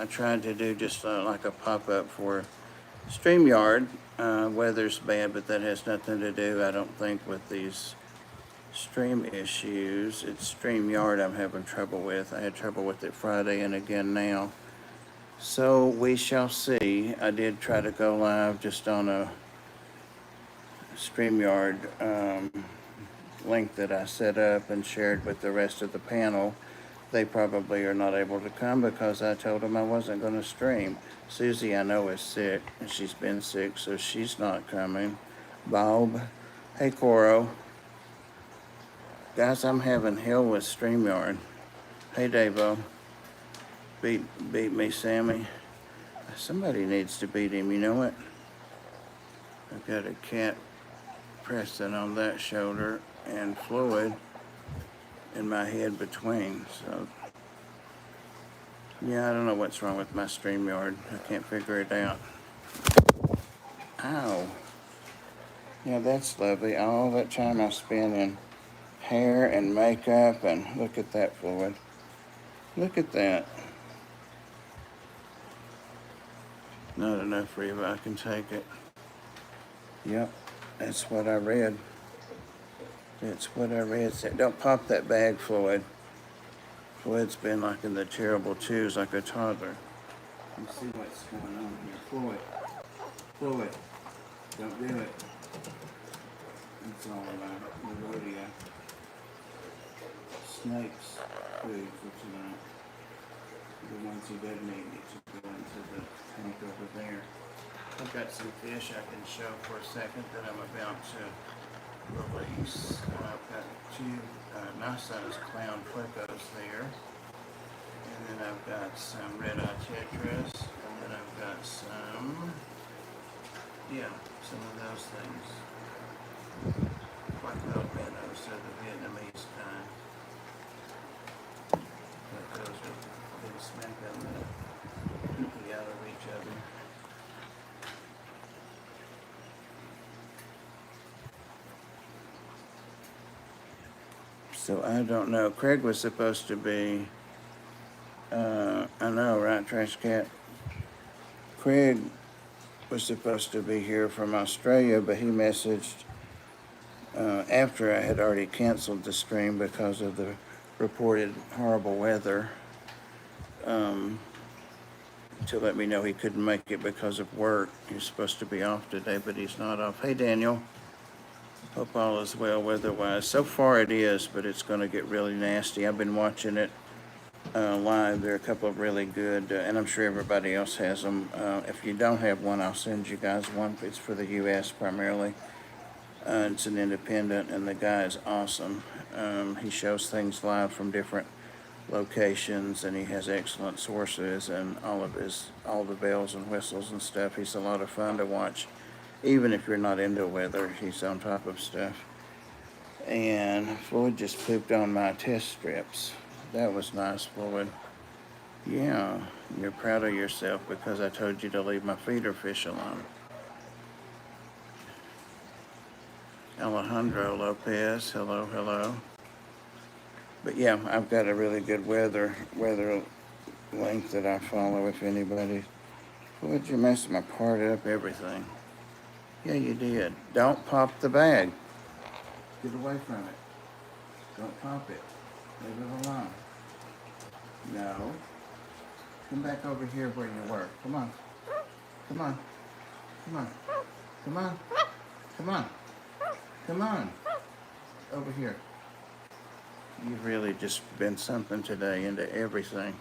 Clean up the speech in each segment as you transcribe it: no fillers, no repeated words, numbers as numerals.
I tried to do just like a pop-up for StreamYard. Weather's bad, but that has nothing to do, I don't think, with these stream issues. It's StreamYard I'm having trouble with. I had trouble with it Friday and again now. So we shall see. I did try to go live just on a StreamYard link that I set up and shared with the rest of the panel. They probably are not able to come because I told them I wasn't going to stream. Susie, I know, is sick, and she's been sick, so she's not coming. Bob, hey, Coro. Guys, I'm having hell with StreamYard. Hey, Davo. Beat me, Sammy. Somebody needs to beat him, you know what? I've got a cat pressing on that shoulder and fluid in my head between, so yeah, I don't know what's wrong with my StreamYard. I can't figure it out. Ow. Yeah, that's lovely. All that time I spent in hair and makeup, and look at that fluid. Look at that. Not enough for you, but I can take it. Yep, that's what I read. That's what I read. Don't pop that bag, Floyd. Floyd's been like in the terrible twos like a toddler. Let's see what's going on here. Floyd. Floyd. Don't do it. That's all about it. The rodeo. Snakes food for tonight. The ones who doesn't eat need to go into the tank over there. I've got some fish I can show for a second that I'm about to release. I've got two nice sized clown flippos there. And then I've got some red-eye tetras. And then I've got some, some of those things. White belt minnows, so the Vietnamese kind. But those are been smacking the pinky out of each other. So I don't know. Craig was supposed to be, I know, right, Trash Cat? Craig was supposed to be here from Australia, but he messaged after I had already canceled the stream because of the reported horrible weather to let me know he couldn't make it because of work. He's supposed to be off today, but he's not off. Hey, Daniel. Hope all is well weather-wise. So far it is, but it's going to get really nasty. I've been watching it live. There are a couple of really good, and I'm sure everybody else has them. If you don't have one, I'll send you guys one. It's for the U.S. primarily. It's an independent, and the guy is awesome. He shows things live from different locations, and he has excellent sources and all the bells and whistles and stuff. He's a lot of fun to watch. Even if you're not into weather, he's on top of stuff. And Floyd just pooped on my test strips. That was nice, Floyd. Yeah, you're proud of yourself because I told you to leave my feeder fish alone. Alejandro Lopez, hello, hello. But yeah, I've got a really good weather link that I follow if anybody. Floyd, you messed my part up, everything. Yeah, you did. Don't pop the bag. Get away from it. Don't pop it. Leave it alone. No. Come back over here where you work. Come on. Come on. Come on. Come on. Come on. Come on. Over here. You've really just been something today into everything.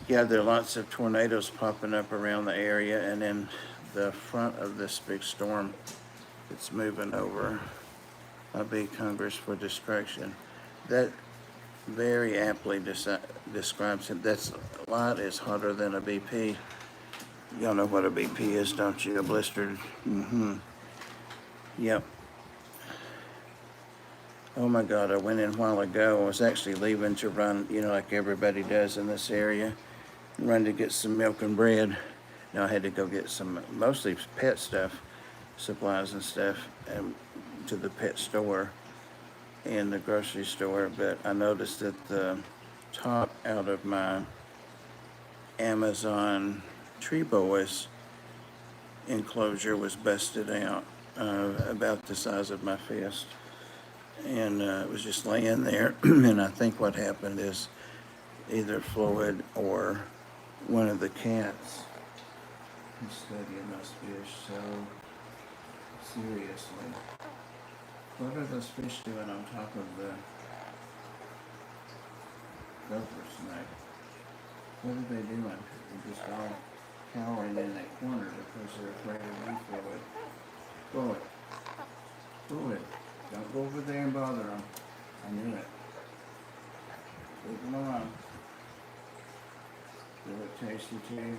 Yeah, there are lots of tornadoes popping up around the area, and then the front of this big storm that's moving over my big Congress for destruction. That very aptly describes it. That light is hotter than a BP. Y'all know what a BP is, don't you? A blistered. Yep. Oh my God, I went in a while ago. I was actually leaving to run, like everybody does in this area, run to get some milk and bread. Now I had to go get some, mostly pet stuff, supplies and stuff, to the pet store and the grocery store. But I noticed that the top out of my Amazon tree boas enclosure was busted out, about the size of my fist. And it was just laying there. And I think what happened is either Floyd or one of the cats is studying those fish so seriously. What are those fish doing on top of the gopher snake? What are they doing? They're just all cowering in that corner because they're afraid of you, Floyd. Floyd. Floyd. Don't go over there and bother them. I knew it. Leave them alone. They look tasty too.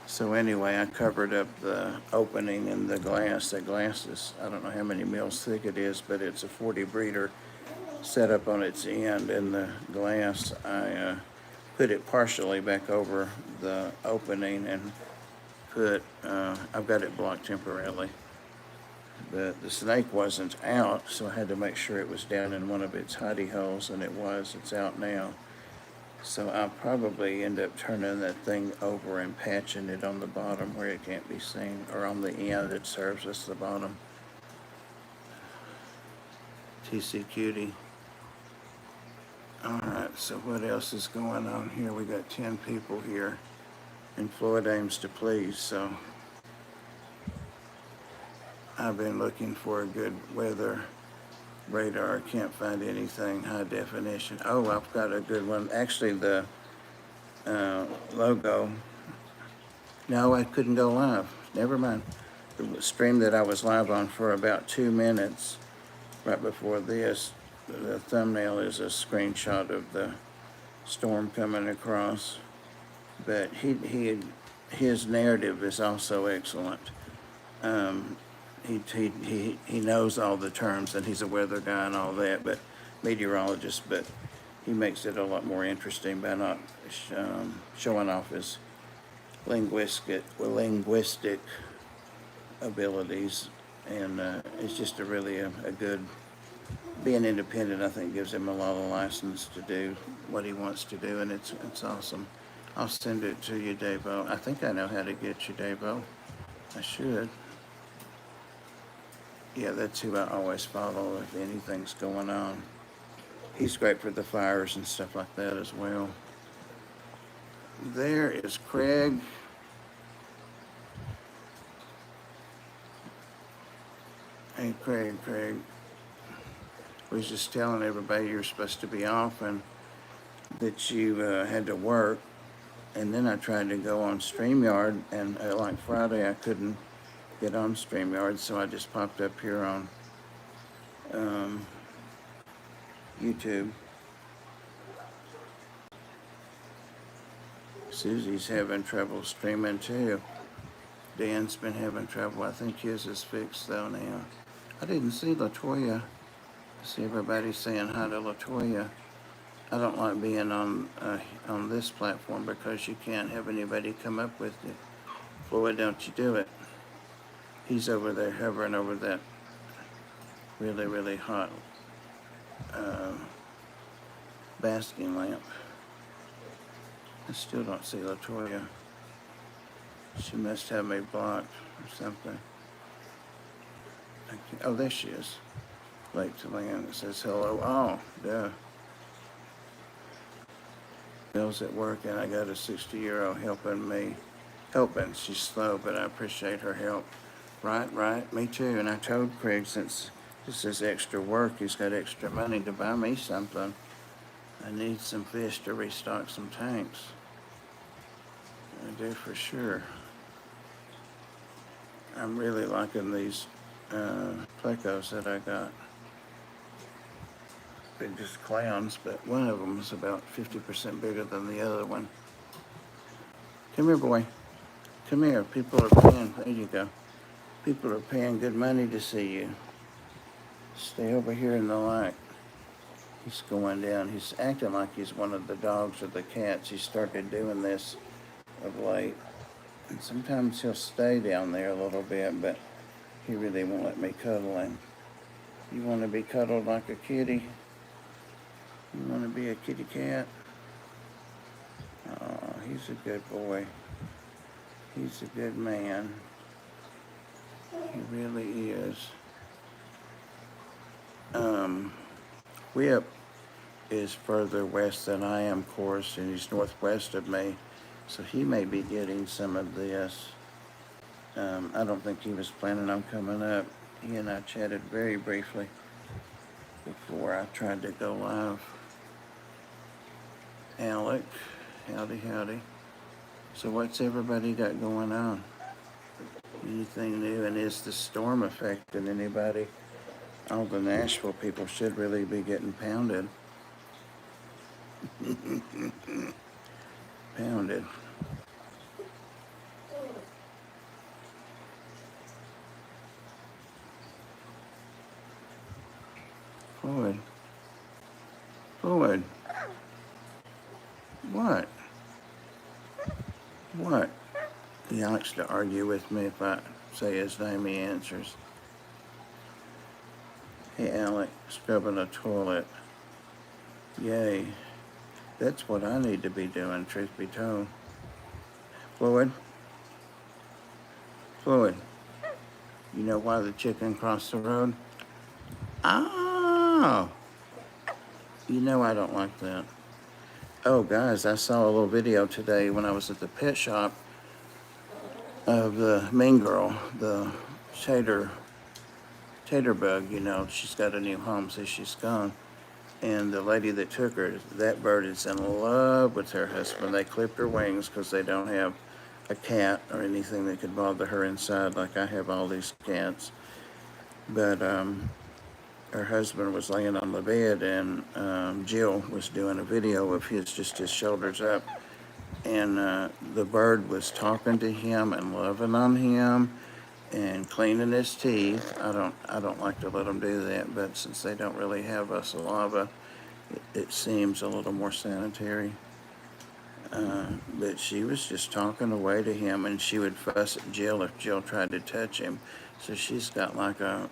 So anyway, I covered up the opening in the glass. The glass is, I don't know how many mils thick it is, but it's a 40 breeder set up on its end in the glass. I put it partially back over the opening and I've got it blocked temporarily. The snake wasn't out, so I had to make sure it was down in one of its hidey holes, and it was. It's out now. So I'll probably end up turning that thing over and patching it on the bottom where it can't be seen, or on the end it serves as the bottom. TC Cutie. Alright, so what else is going on here? We got 10 people here, and Floyd aims to please, so I've been looking for a good weather radar. Can't find anything high definition. Oh, I've got a good one. Actually, the logo. No, I couldn't go live. Never mind. The stream that I was live on for about 2 minutes right before this, the thumbnail is a screenshot of the storm coming across. But his narrative is also excellent. He knows all the terms, and he's a weather guy and all that, but meteorologist, but he makes it a lot more interesting by not showing off his linguistic abilities. And it's just really a good, being independent, I think, gives him a lot of license to do what he wants to do, and it's awesome. I'll send it to you, Davo. I think I know how to get you, Davo. I should. Yeah, that's who I always follow if anything's going on. He's great for the fires and stuff like that as well. There is Craig. Hey, Craig. Was just telling everybody you're supposed to be off and that you had to work. And then I tried to go on StreamYard, and like Friday I couldn't get on StreamYard, so I just popped up here on YouTube. Susie's having trouble streaming too. Dan's been having trouble. I think his is fixed though now. I didn't see LaToya. See, everybody's saying hi to LaToya. I don't like being on this platform because you can't have anybody come up with you. Boy, don't you do it. He's over there hovering over that really, really hot basking lamp. I still don't see LaToya. She must have me blocked or something. Oh, there she is. Late to land. It says hello. Oh, duh. Bill's at work, and I got a 60-year-old helping. She's slow, but I appreciate her help. Right, me too. And I told Craig, since this is extra work, he's got extra money to buy me something. I need some fish to restock some tanks. I do for sure. I'm really liking these plecos that I got. They're just clowns, but one of them is about 50% bigger than the other one. Come here, boy. Come here. People are paying. There you go. People are paying good money to see you. Stay over here in the light. He's going down. He's acting like he's one of the dogs or the cats. He started doing this of late. And sometimes he'll stay down there a little bit, but he really won't let me cuddle him. You want to be cuddled like a kitty? You want to be a kitty cat? Oh, he's a good boy. He's a good man. He really is. Whip is further west than I am, of course, and he's northwest of me, so he may be getting some of this. I don't think he was planning on coming up. He and I chatted very briefly before I tried to go live. Alec, howdy, howdy. So what's everybody got going on? Anything new? And is the storm affecting anybody? All the Nashville people should really be getting pounded. Pounded. Floyd. Floyd. What? What? He likes to argue with me if I say his name, he answers. Hey, Alec, scrubbing a toilet. Yay. That's what I need to be doing, truth be told. Floyd? Floyd, you know why the chicken crossed the road? Oh! You know I don't like that. Oh, guys, I saw a little video today when I was at the pet shop of the mean girl, the tater bug, you know. She's got a new home, so she's gone. And the lady that took her, that bird is in love with her husband. They clipped her wings because they don't have a cat or anything that could bother her inside like I have all these cats. But her husband was laying on the bed, and Jill was doing a video of his shoulders up, and the bird was talking to him and loving on him and cleaning his teeth. I don't like to let them do that, but since they don't really have a saliva, it seems a little more sanitary. But she was just talking away to him, and she would fuss at Jill if Jill tried to touch him. So she's got like a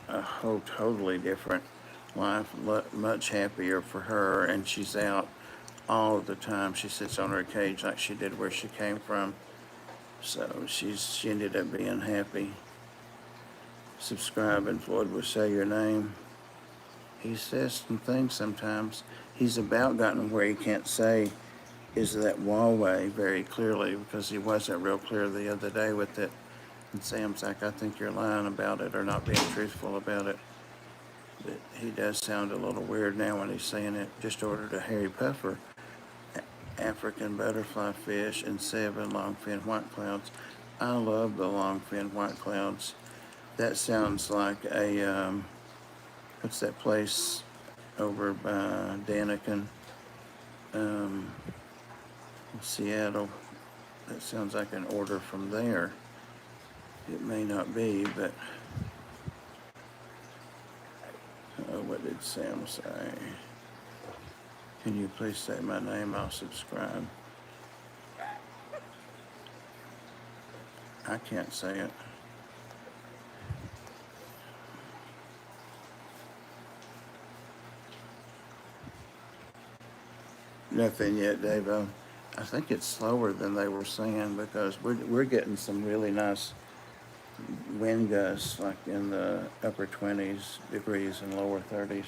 whole totally different life, much happier for her, and she's out all the time. She sits on her cage like she did where she came from. So she ended up being happy. Subscribe and Floyd will say your name. He says some things sometimes. He's about gotten where he can't say is that Huawei very clearly, because he wasn't real clear the other day with it. And Sam's like, I think you're lying about it or not being truthful about it. But he does sound a little weird now when he's saying it. Just ordered a hairy puffer, African butterfly fish, and 7 longfin white clouds. I love the longfin white clouds. That sounds like a, what's that place over by Daniken, Seattle? That sounds like an order from there. It may not be, but what did Sam say? Can you please say my name? I'll subscribe. I can't say it. Nothing yet, Dave. I think it's slower than they were saying because we're getting some really nice wind gusts, like in the upper 20s degrees and lower 30s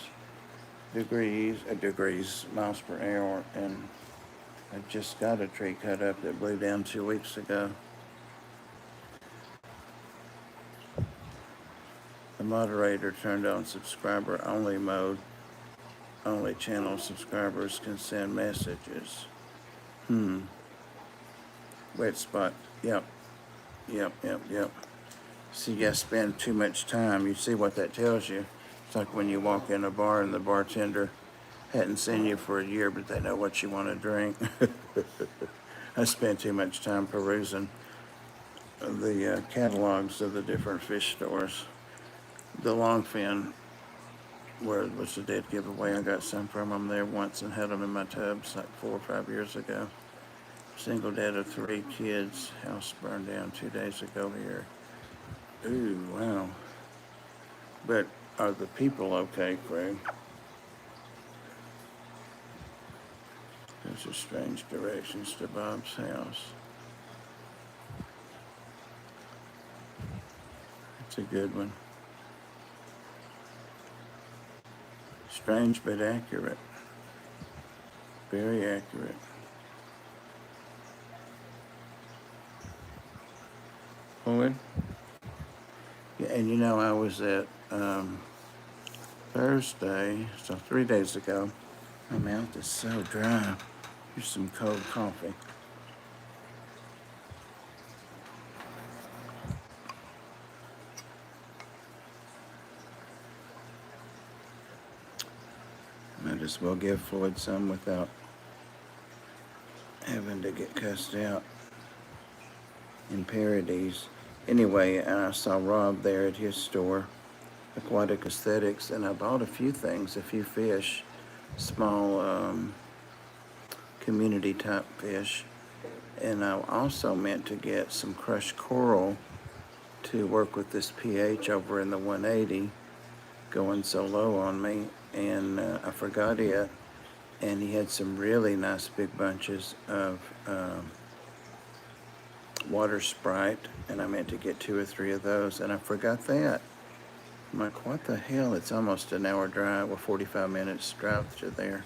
degrees miles per hour. And I just got a tree cut up that blew down 2 weeks ago. The moderator turned on subscriber only mode. Only channel subscribers can send messages. Wet spot. Yep. See, I spend too much time. You see what that tells you? It's like when you walk in a bar and the bartender hadn't seen you for a year, but they know what you want to drink. I spend too much time perusing the catalogs of the different fish stores. The longfin was the dead giveaway. I got some from them there once and had them in my tubs like 4 or 5 years ago. Single dad of 3 kids. House burned down 2 days ago here. Ooh, wow. But are the people okay, Craig? Those are strange directions to Bob's house. It's a good one. Strange but accurate. Very accurate. Floyd? Yeah, and you know, I was at Thursday, so 3 days ago. My mouth is so dry. Here's some cold coffee. Might as well give Floyd some without having to get cussed out in parodies. Anyway, I saw Rob there at his store, Aquatic Aesthetics, and I bought a few things, a few fish, small community type fish. And I also meant to get some crushed coral to work with this pH over in the 180, going so low on me, and I forgot it. And he had some really nice big bunches of water Sprite, and I meant to get 2 or 3 of those, and I forgot that. I'm like, what the hell? It's almost an hour drive, or 45 minutes drive to there.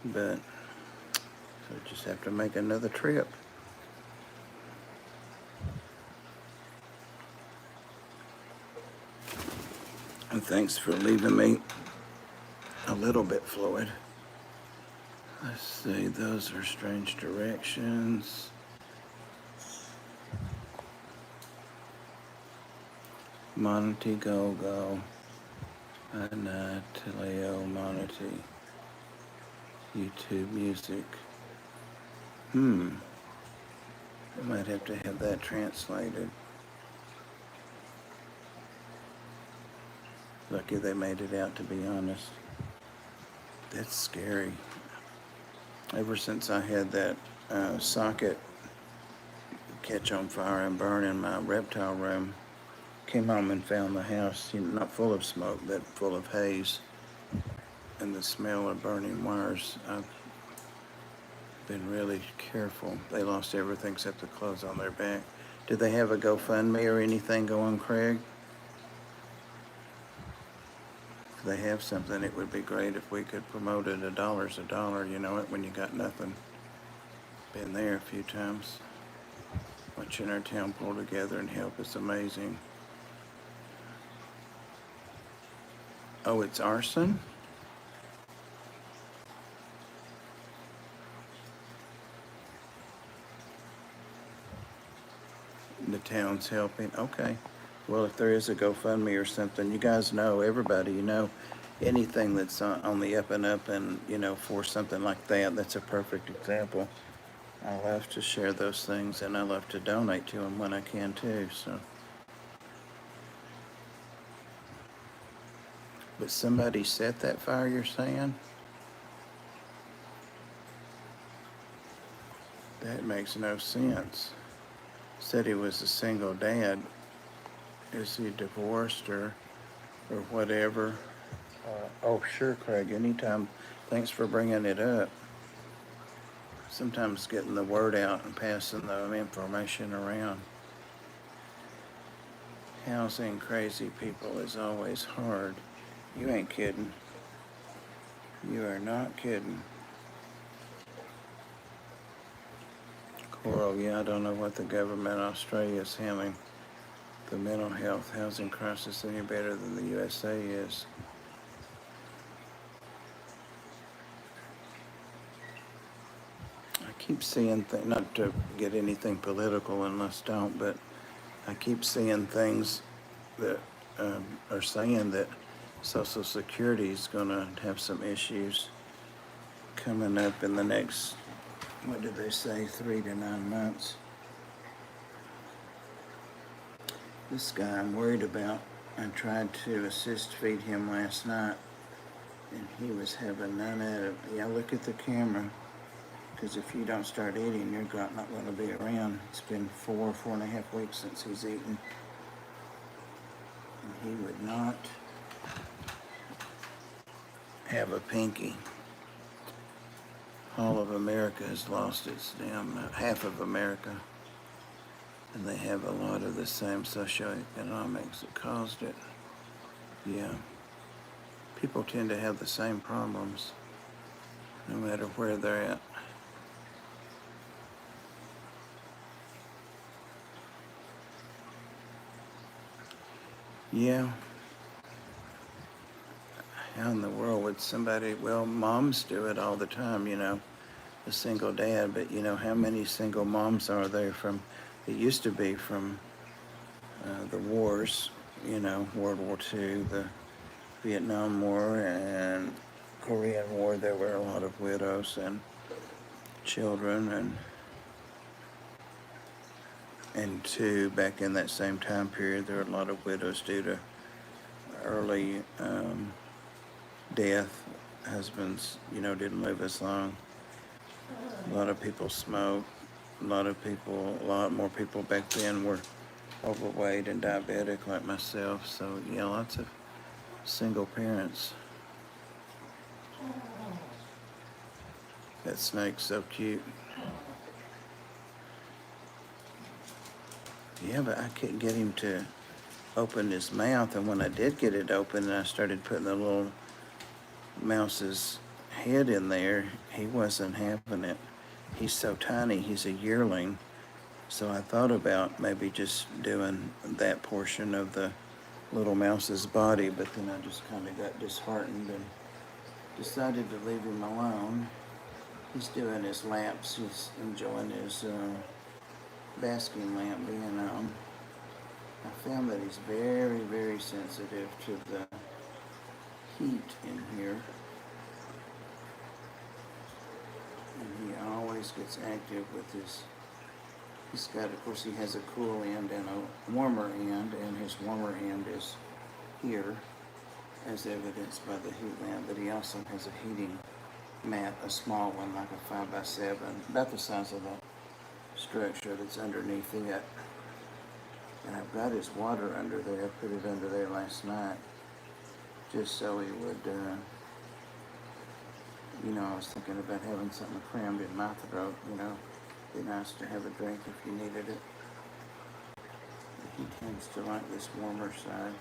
But, so just have to make another trip. And thanks for leaving me a little bit fluid. Let's see, those are strange directions. Monty Go Go. Anatileo Monty. YouTube music. I might have to have that translated. Lucky they made it out, to be honest. That's scary. Ever since I had that socket catch on fire and burn in my reptile room, came home and found the house, not full of smoke, but full of haze and the smell of burning wires. I've been really careful. They lost everything except the clothes on their back. Do they have a GoFundMe or anything going, Craig? If they have something, it would be great if we could promote it. $1's a dollar, you know it, when you got nothing. Been there a few times. Watching our town pull together and help is amazing. Oh, it's arson? The town's helping. Okay. Well, if there is a GoFundMe or something, you guys know, everybody, you know, anything that's on the up and up, and, you know, for something like that, that's a perfect example. I love to share those things, and I love to donate to them when I can too, so. But somebody set that fire, you're saying? That makes no sense. Said he was a single dad. Is he divorced or whatever? Oh, sure, Craig, anytime. Thanks for bringing it up. Sometimes getting the word out and passing the information around. Housing crazy people is always hard. You ain't kidding. You are not kidding. Coral, yeah, I don't know what the government of Australia is handling the mental health housing crisis any better than the USA is. I keep seeing things, not to get anything political and let's don't, but I keep seeing things that are saying that Social Security is going to have some issues coming up in the next, what did they say, 3 to 9 months. This guy I'm worried about, I tried to assist feed him last night, and he was having none of it. Yeah, look at the camera, because if you don't start eating, you're not going to be around. It's been 4.5 weeks since he's eaten. And he would not have a pinky. all of America has lost its damn, half of America. And they have a lot of the same socioeconomics that caused it. Yeah. People tend to have the same problems, no matter where they're at. Yeah. How in the world would somebody, well, moms do it all the time, you know, a single dad, but you know, how many single moms are there from, it used to be from the wars, you know, World War II, the Vietnam War, and Korean War. There were a lot of widows and children, and too, back in that same time period, there were a lot of widows due to early death. Husbands, you know, didn't live as long. A lot of people smoked. A lot more people back then were overweight and diabetic like myself. So yeah, lots of single parents. That snake's so cute. Yeah, but I couldn't get him to open his mouth, and when I did get it open and I started putting the little mouse's head in there, he wasn't having it. He's so tiny, he's a yearling. So I thought about maybe just doing that portion of the little mouse's body, but then I just kind of got disheartened and decided to leave him alone. He's doing his laps, he's enjoying his basking lamp being on. I found that he's very, very sensitive to the heat in here. And he always gets active with his, he's got, of course, he has a cool end and a warmer end, and his warmer end is here, as evidenced by the heat lamp, but he also has a heating mat, a small one, like a 5x7, about the size of the structure that's underneath it. And I've got his water under there. I put it under there last night, just so he would, you know, I was thinking about having something crammed in my throat, you know. Be nice to have a drink if you needed it. He tends to like this warmer side.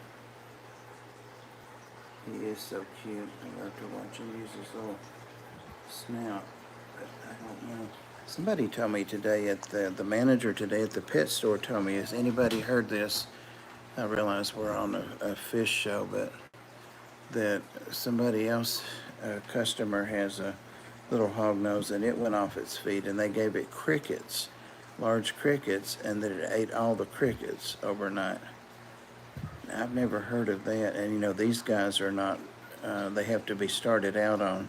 He is so cute. I love to watch him use his little snout, but I don't know. Somebody told me today at the manager today at the pet store told me, has anybody heard this? I realize we're on a fish show, but that somebody else, a customer, has a little hog nose and it went off its feet and they gave it crickets, large crickets, and that it ate all the crickets overnight. I've never heard of that. And you know, these guys are not, they have to be started out on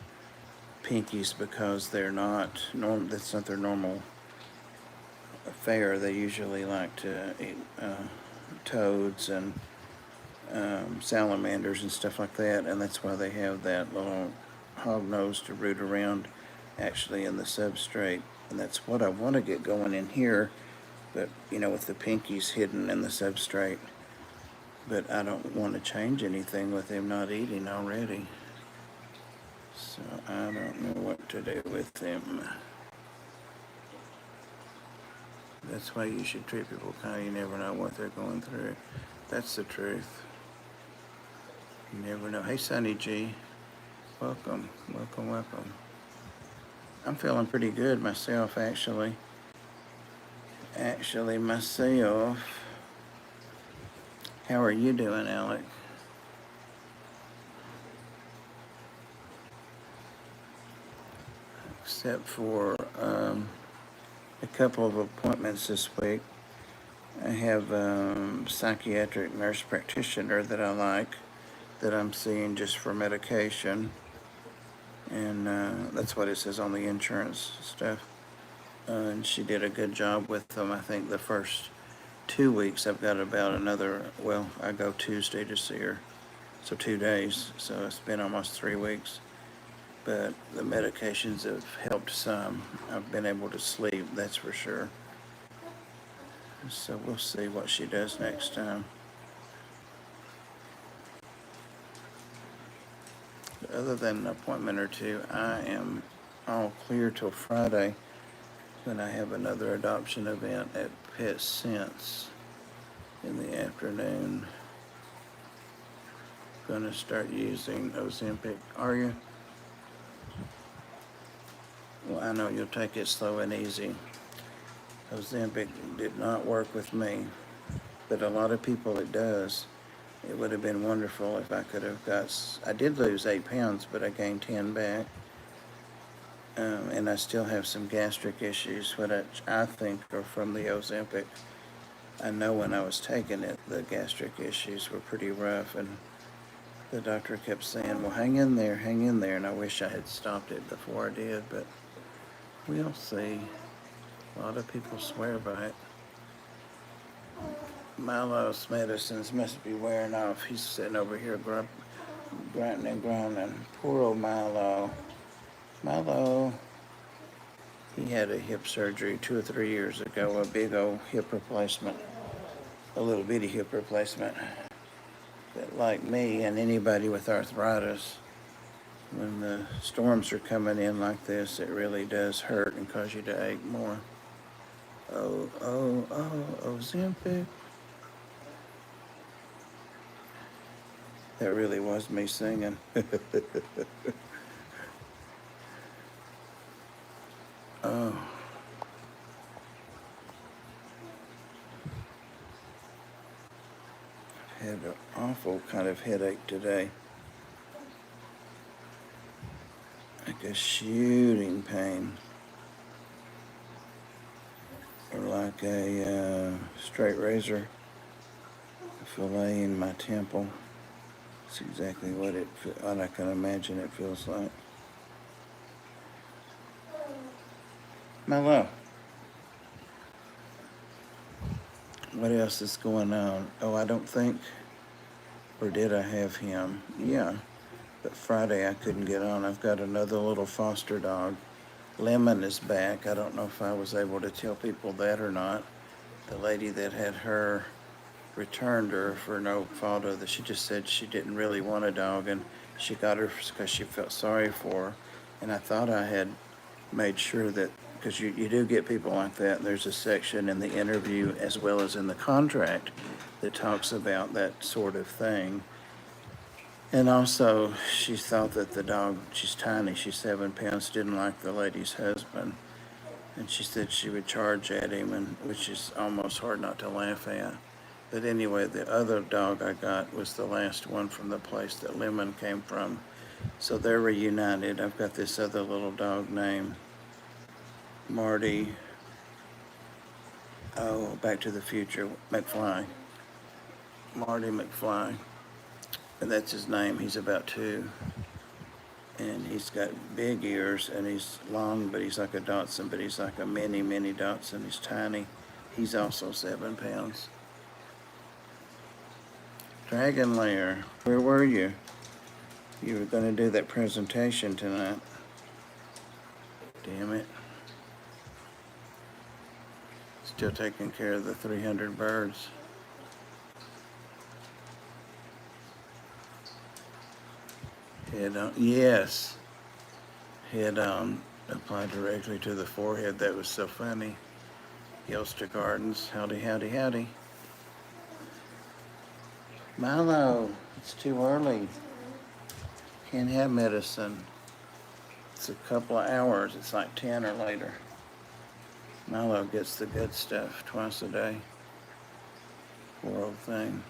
pinkies because they're not normal. That's not their normal fare. They usually like to eat toads and salamanders and stuff like that, and that's why they have that little hog nose to root around actually in the substrate. And that's what I want to get going in here, but you know, with the pinkies hidden in the substrate. But I don't want to change anything with him not eating already. So I don't know what to do with him. That's why you should treat people kind. You never know what they're going through. That's the truth. You never know. Hey, Sonny G. Welcome, welcome, welcome. I'm feeling pretty good myself, actually. Myself. How are you doing, Alec? Except for a couple of appointments this week. I have a psychiatric nurse practitioner that I like, that I'm seeing just for medication. And that's what it says on the insurance stuff. And she did a good job with them. I think the first 2 weeks I've got about another, well, I go Tuesday to see her. So 2 days, so it's been almost 3 weeks. But the medications have helped some. I've been able to sleep, that's for sure. So we'll see what she does next time. But other than an appointment or two, I am all clear till Friday when I have another adoption event at Pet Sense in the afternoon. Gonna start using Ozempic. Are you? Well, I know you'll take it slow and easy. Ozempic did not work with me, but a lot of people it does. It would have been wonderful if I could have I did lose 8 pounds, but I gained 10 back. And I still have some gastric issues, which I think are from the Ozempic. I know when I was taking it, the gastric issues were pretty rough, and the doctor kept saying, well, hang in there, and I wish I had stopped it before I did, but we'll see. A lot of people swear by it. Milo's medicines must be wearing off. He's sitting over here grunting and groaning. Poor old Milo. Milo, he had a hip surgery 2 or 3 years ago, a big old hip replacement, a little bitty hip replacement. But like me and anybody with arthritis, when the storms are coming in like this, it really does hurt and cause you to ache more. Oh, Ozempic. That really was me singing. Oh. I had an awful kind of headache today. Like a shooting pain. Or like a straight razor fillet in my temple. It's exactly what I can imagine it feels like. My love. What else is going on? Oh, I don't think, or did I have him? Yeah, but Friday I couldn't get on. I've got another little foster dog. Lemon is back. I don't know if I was able to tell people that or not. The lady that had her returned her for no fault of that. She just said she didn't really want a dog, and she got her because she felt sorry for her. And I thought I had made sure that, because you do get people like that, and there's a section in the interview as well as in the contract that talks about that sort of thing. And also, she thought that the dog, she's tiny, she's 7 pounds, didn't like the lady's husband. And she said she would charge at him, and which is almost hard not to laugh at. But anyway, the other dog I got was the last one from the place that Lemon came from. So they're reunited. I've got this other little dog named Marty, Back to the Future, McFly. Marty McFly. And that's his name. He's about 2. And he's got big ears, and he's long, but he's like a Dachshund, but he's like a mini Dachshund. He's tiny. He's also 7 pounds. Dragon Lair, where were you? You were going to do that presentation tonight. Damn it. Still taking care of the 300 birds. Head on. Yes. Head on. Applied directly to the forehead. That was so funny. Yosta Gardens. Howdy, howdy, howdy. Milo, it's too early. Can't have medicine. It's a couple of hours. It's like 10 or later. Milo gets the good stuff twice a day. Poor old thing.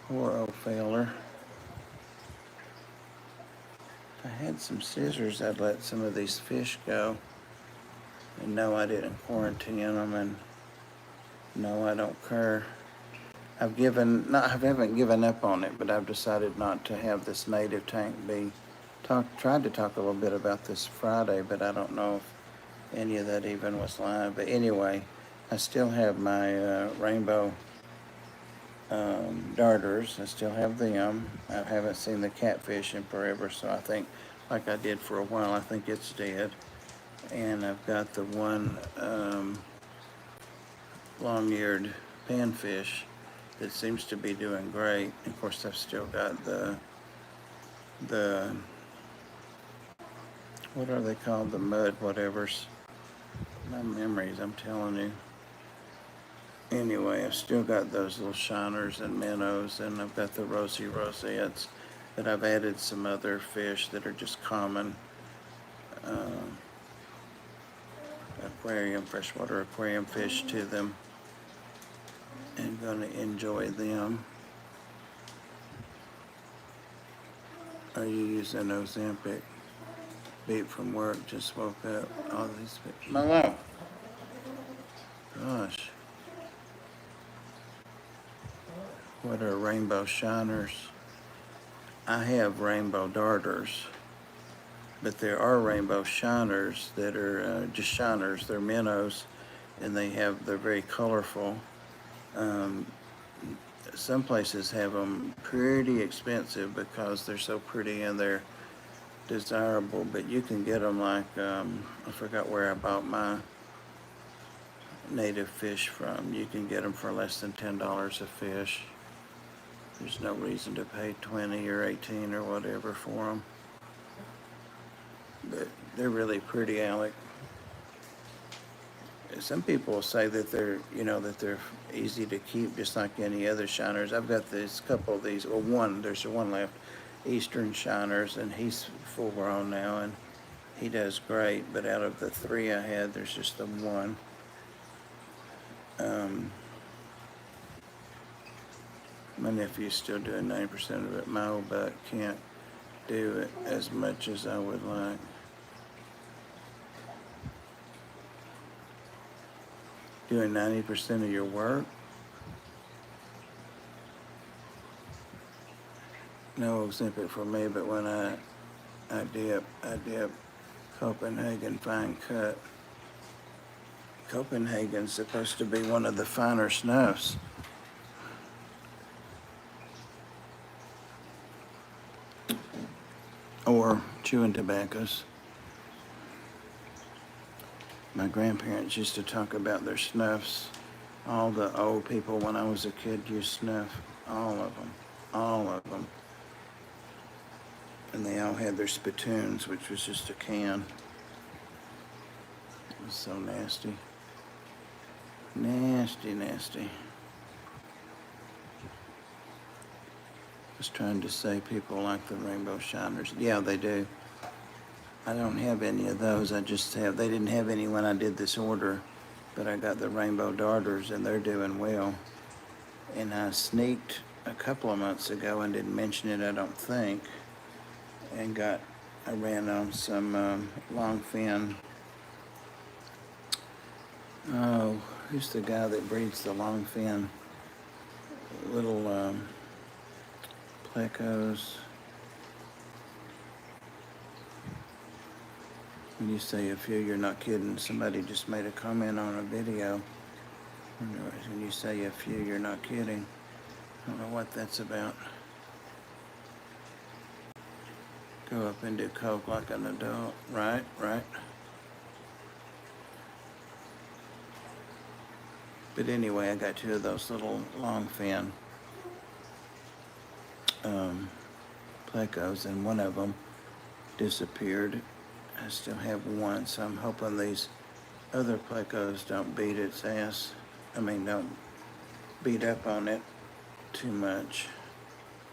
Poor old failer. If I had some scissors, I'd let some of these fish go. And no, I didn't quarantine them, and no, I don't care. I haven't given up on it, but I've decided not to have this native tank be. Tried to talk a little bit about this Friday, but I don't know if any of that even was live. But anyway, I still have my rainbow darters. I still have them. I haven't seen the catfish in forever, so I think, like I did for a while, I think it's dead. And I've got the one long-eared panfish that seems to be doing great. Of course, I've still got the what are they called? The mud whatevers. My memories, I'm telling you. Anyway, I've still got those little shiners and minnows, and I've got the rosy rosettes, but I've added some other fish that are just common freshwater aquarium fish to them, and going to enjoy them. Are you using Ozempic? Beat from work, just woke up. All these fish. Malo. Gosh. What are rainbow shiners? I have rainbow darters, but there are rainbow shiners that are just shiners. They're minnows, and they're very colorful. Some places have them pretty expensive because they're so pretty and they're desirable, but you can get them like, I forgot where I bought my native fish from. You can get them for less than $10 a fish. There's no reason to pay 20 or 18 or whatever for them. But they're really pretty, Alec. Some people say that they're easy to keep, just like any other shiners. I've got this couple of these, well, there's one left, Eastern shiners, and he's full grown now, and he does great. But out of the 3 I had, there's just the one. My nephew's still doing 90% of it. My old buck can't do it as much as I would like. Doing 90% of your work? No Ozempic for me, but when I dip Copenhagen fine cut. Copenhagen's supposed to be one of the finer snuffs. Or chewing tobaccos. My grandparents used to talk about their snuffs. All the old people when I was a kid used snuff. All of them. All of them. And they all had their spittoons, which was just a can. It was so nasty. Nasty, nasty. I was trying to say people like the rainbow shiners. Yeah, they do. I don't have any of those. They didn't have any when I did this order, but I got the rainbow darters and they're doing well. And I sneaked a couple of months ago and didn't mention it, I don't think, and I ran on some long fin. Oh, who's the guy that breeds the long fin? Little plecos. When you say a few, you're not kidding. Somebody just made a comment on a video. When you say a few, you're not kidding. I don't know what that's about. Go up and do coke like an adult. Right. But anyway, I got 2 of those little long fin plecos, and one of them disappeared. I still have one, so I'm hoping these other plecos don't beat its ass. Don't beat up on it too much.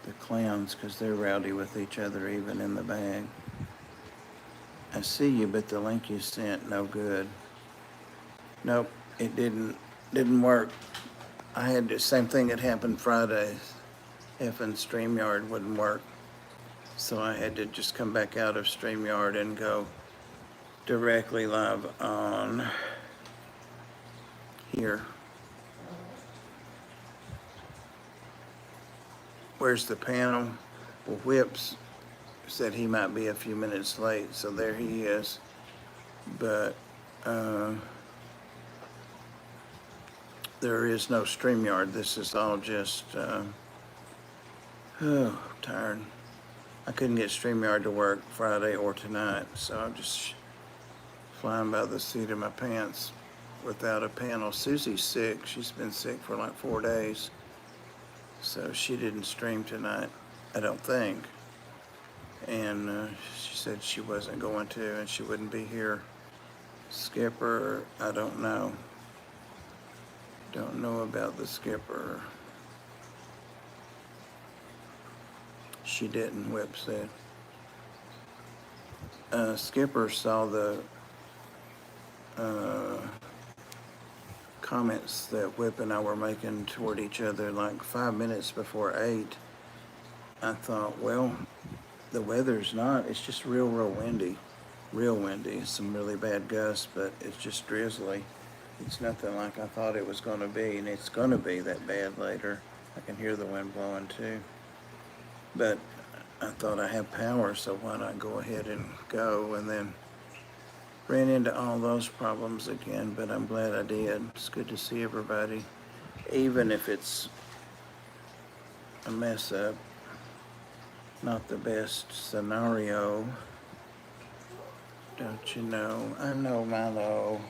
The clowns, because they're rowdy with each other even in the bag. I see you, but the link you sent, no good. Nope, it didn't work. I had the same thing that happened Friday. Effing StreamYard wouldn't work. So I had to just come back out of StreamYard and go directly live on here. Where's the panel? Well, Whips said he might be a few minutes late, so there he is. But there is no StreamYard. This is all just, I'm tired. I couldn't get StreamYard to work Friday or tonight, so I'm just flying by the seat of my pants without a panel. Susie's sick. She's been sick for like 4 days, so she didn't stream tonight, I don't think. and she said she wasn't going to, and she wouldn't be here. Skipper, I don't know. Don't know about the skipper. She didn't, Whip said. Skipper saw the comments that Whip and I were making toward each other like 5 minutes before 8. I thought, well, the weather's not, it's just real windy. Real windy. Some really bad gusts, but it's just drizzly. It's nothing like I thought it was going to be, and it's going to be that bad later. I can hear the wind blowing too. But I thought I have power, so why not go ahead and go? And then ran into all those problems again, but I'm glad I did. It's good to see everybody, even if it's a mess up. Not the best scenario. Don't you know? I know Milo.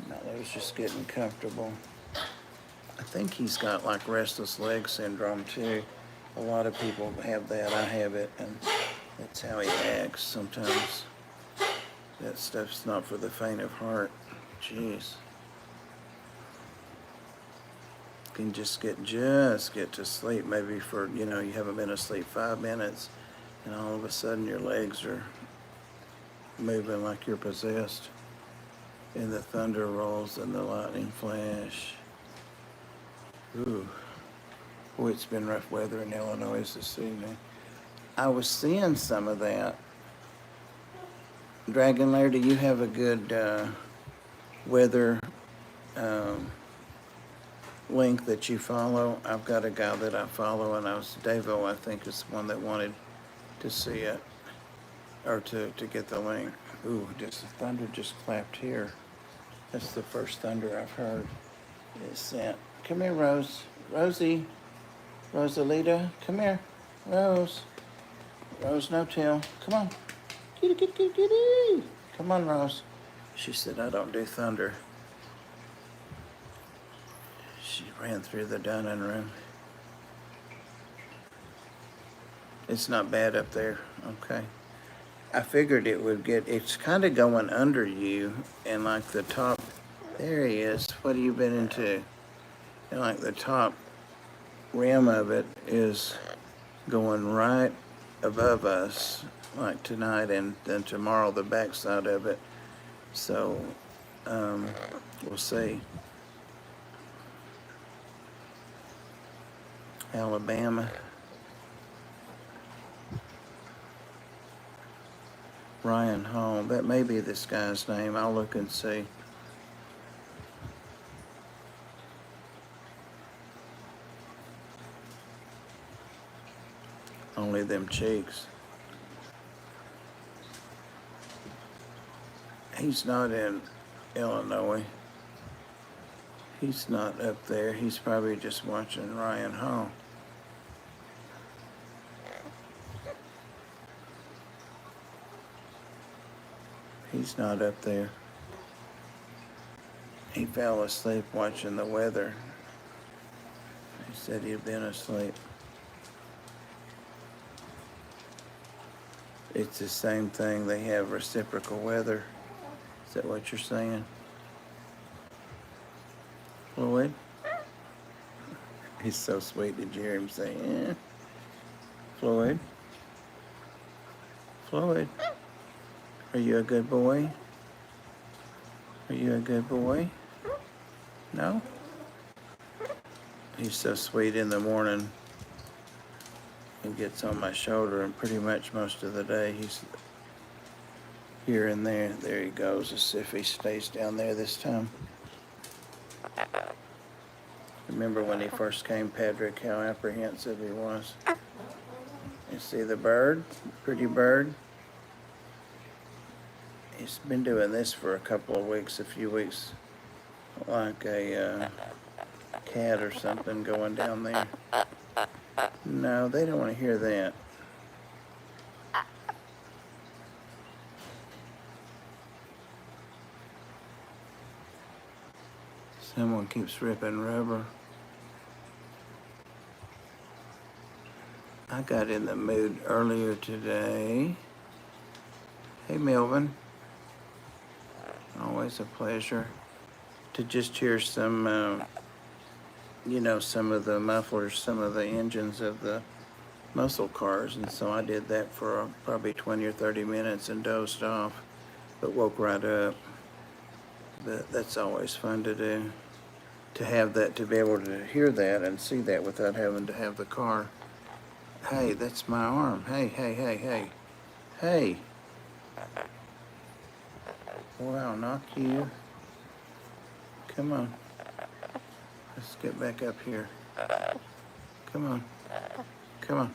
Milo's just getting comfortable. I think he's got like restless leg syndrome too. A lot of people have that. I have it, and that's how he acts sometimes. That stuff's not for the faint of heart. Jeez. Can just get to sleep, maybe for, you haven't been asleep 5 minutes, and all of a sudden your legs are moving like you're possessed, and the thunder rolls and the lightning flash. Ooh. Boy, it's been rough weather in Illinois this evening. I was seeing some of that. Dragon Lair, do you have a good weather link that you follow? I've got a guy that I follow, and Davo, I think, is the one that wanted to see it, or to get the link. Ooh, just the thunder just clapped here. That's the first thunder I've heard. It's sent. Come here, Rose. Rosie. Rosalita. Come here. Rose. Rose no tail. Come on. Kitty, kitty, kitty, kitty. Come on, Rose. She said, I don't do thunder. She ran through the dining room. It's not bad up there. Okay. I figured it would it's kind of going under you, and like the top, there he is. What have you been into? And like the top rim of it is going right above us, like tonight, and then tomorrow the backside of it. So we'll see. Alabama. Ryan Hall. That may be this guy's name. I'll look and see. Only them cheeks. He's not in Illinois. He's not up there. He's probably just watching Ryan Hall. He's not up there. He fell asleep watching the weather. He said he'd been asleep. It's the same thing. They have reciprocal weather. Is that what you're saying? Floyd? He's so sweet. Did you hear him say, yeah? Floyd? Floyd? Are you a good boy? Are you a good boy? No? He's so sweet in the morning. He gets on my shoulder, and pretty much most of the day he's here and there. There he goes, as if he stays down there this time. Remember when he first came, Patrick, how apprehensive he was. You see the bird? Pretty bird? He's been doing this for a couple of weeks, a few weeks, like a cat or something going down there. No, they don't want to hear that. Someone keeps ripping rubber. I got in the mood earlier today. Hey, Melvin. Always a pleasure to just hear some, you know, some of the mufflers, some of the engines of the muscle cars. And so I did that for probably 20 or 30 minutes and dozed off, but woke right up. But that's always fun to do, to have that, to be able to hear that and see that without having to have the car. Hey, that's my arm. Hey, hey, hey, hey. Hey. Boy, I'll knock you. Come on. Let's get back up here. Come on. Come on.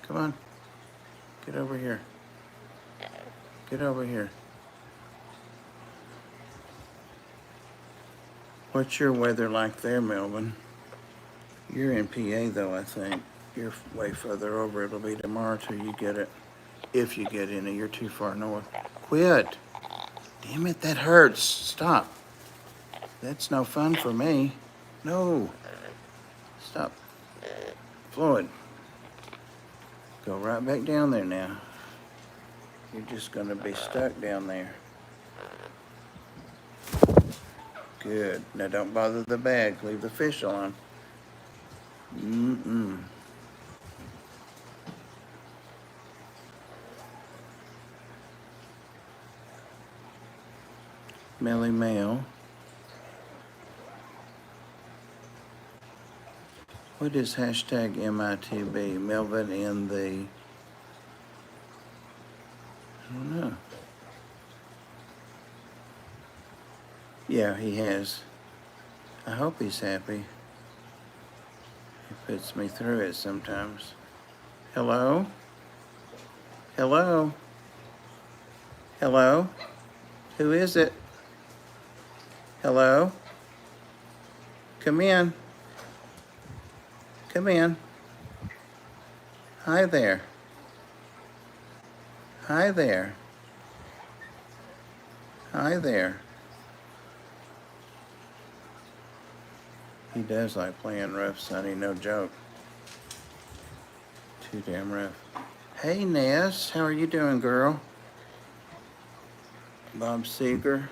Come on. Get over here. Get over here. What's your weather like there, Melvin? You're in PA, though, I think. You're way further over. It'll be tomorrow till you get it. If you get any, you're too far north. Quit. Damn it, that hurts. Stop. That's no fun for me. No. Stop. Floyd. Go right back down there now. You're just going to be stuck down there. Good. Now don't bother the bag. Leave the fish alone. Mm-mm. Melly Male. What is hashtag MITB? Melvin in the... I don't know. Yeah, he has. I hope he's happy. He puts me through it sometimes. Hello? Hello? Hello? Who is it? Hello? Come in. Come in. Hi there. Hi there. Hi there. He does like playing rough, Sonny, no joke. Too damn rough. Hey, Ness, how are you doing, girl? Bob Seeger.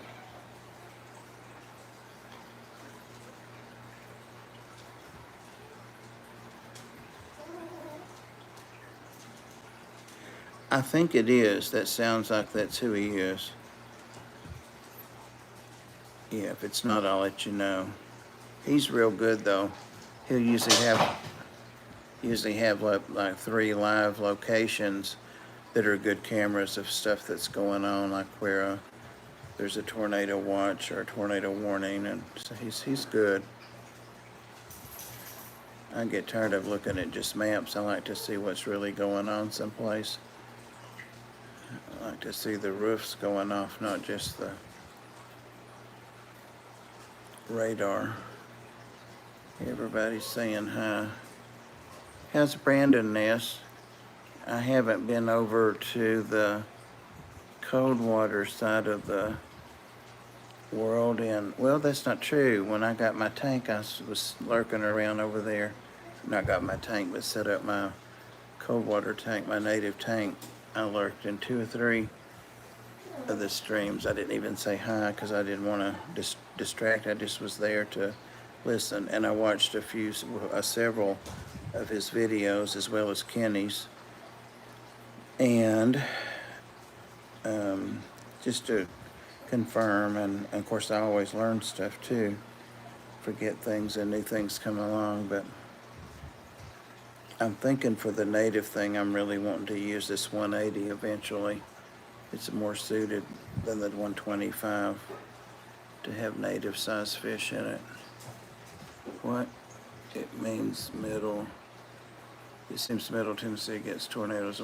I think it is. That sounds like that's who he is. Yeah, if it's not, I'll let you know. He's real good, though. He'll usually have like 3 live locations that are good cameras of stuff that's going on, like where there's a tornado watch or a tornado warning, and so he's good. I get tired of looking at just maps. I like to see what's really going on someplace. I like to see the roofs going off, not just the radar. Everybody's saying hi. How's Brandon, Ness? I haven't been over to the cold water side of the world in, well, that's not true. When I got my tank, I was lurking around over there. Not got my tank, but set up my cold water tank, my native tank. I lurked in 2 or 3 of the streams. I didn't even say hi because I didn't want to distract. I just was there to listen, and I watched several of his videos as well as Kenny's, and just to confirm, and of course I always learn stuff too, forget things and new things come along, but I'm thinking for the native thing, I'm really wanting to use this 180 eventually. It's more suited than the 125 to have native size fish in it. What? It means middle. It seems Middle Tennessee gets tornadoes.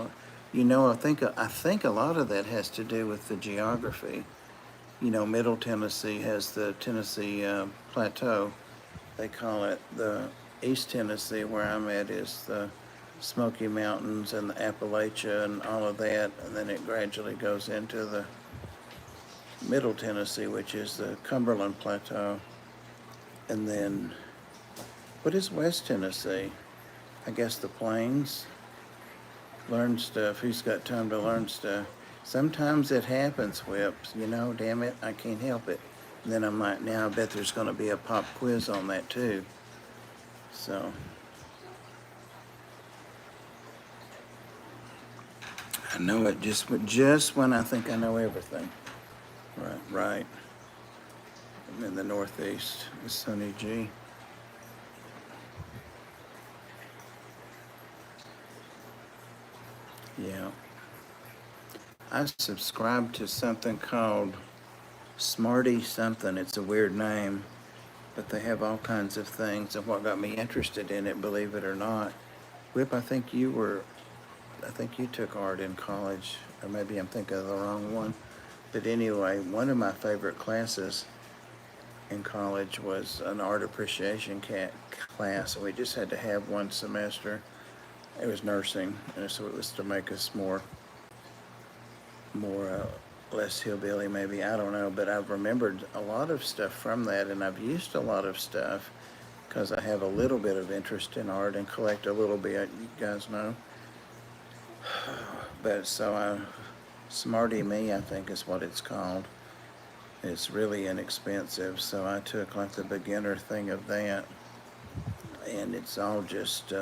You know, I think a lot of that has to do with the geography. You know, Middle Tennessee has the Tennessee Plateau. They call it the East Tennessee, where I'm at, is the Smoky Mountains and the Appalachia and all of that. And then it gradually goes into the Middle Tennessee, which is the Cumberland Plateau. And then, what is West Tennessee? I guess the Plains. Learn stuff. Who's got time to learn stuff? Sometimes it happens, Whips. You know, damn it, I can't help it. And then I'm like, now I bet there's going to be a pop quiz on that too. So, I know it just when I think I know everything. Right, right. I'm in the Northeast. It's Sunny G. Yeah. I subscribe to something called Smarty something. It's a weird name, but they have all kinds of things. And what got me interested in it, believe it or not, Whip, I think you took art in college, or maybe I'm thinking of the wrong one. But anyway, one of my favorite classes in college was an art appreciation class. We just had to have one semester. It was nursing, and so it was to make us less hillbilly, maybe, I don't know. But I've remembered a lot of stuff from that, and I've used a lot of stuff because I have a little bit of interest in art and collect a little bit, you guys know. But so Smarty Me, I think is what it's called. It's really inexpensive, so I took like the beginner thing of that, and it's all just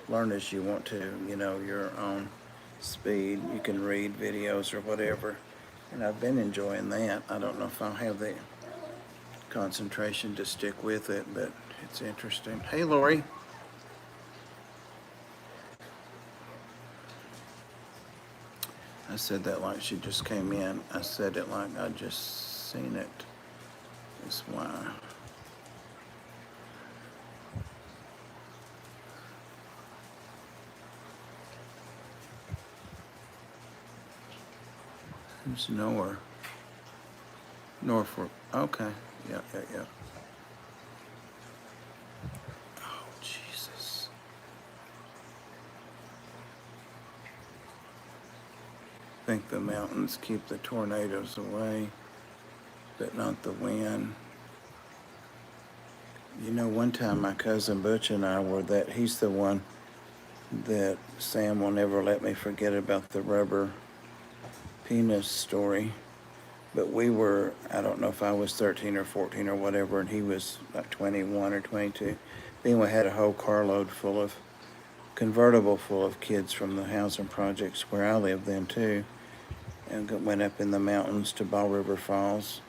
learn as you want to, your own speed. You can read videos or whatever, and I've been enjoying that. I don't know if I'll have the concentration to stick with it, but it's interesting. Hey, Lori. I said that like she just came in. I said it like I just seen it. That's why. Who's Nor? Norfolk. Okay. Yeah. Oh, Jesus. I think the mountains keep the tornadoes away, but not the wind. One time my cousin Butch and I he's the one that Sam will never let me forget about the rubber penis story. But I don't know if I was 13 or 14 or whatever, and he was like 21 or 22. Then we had a whole carload convertible full of kids from the housing projects where I lived then too, and went up in the mountains to Ball River Falls,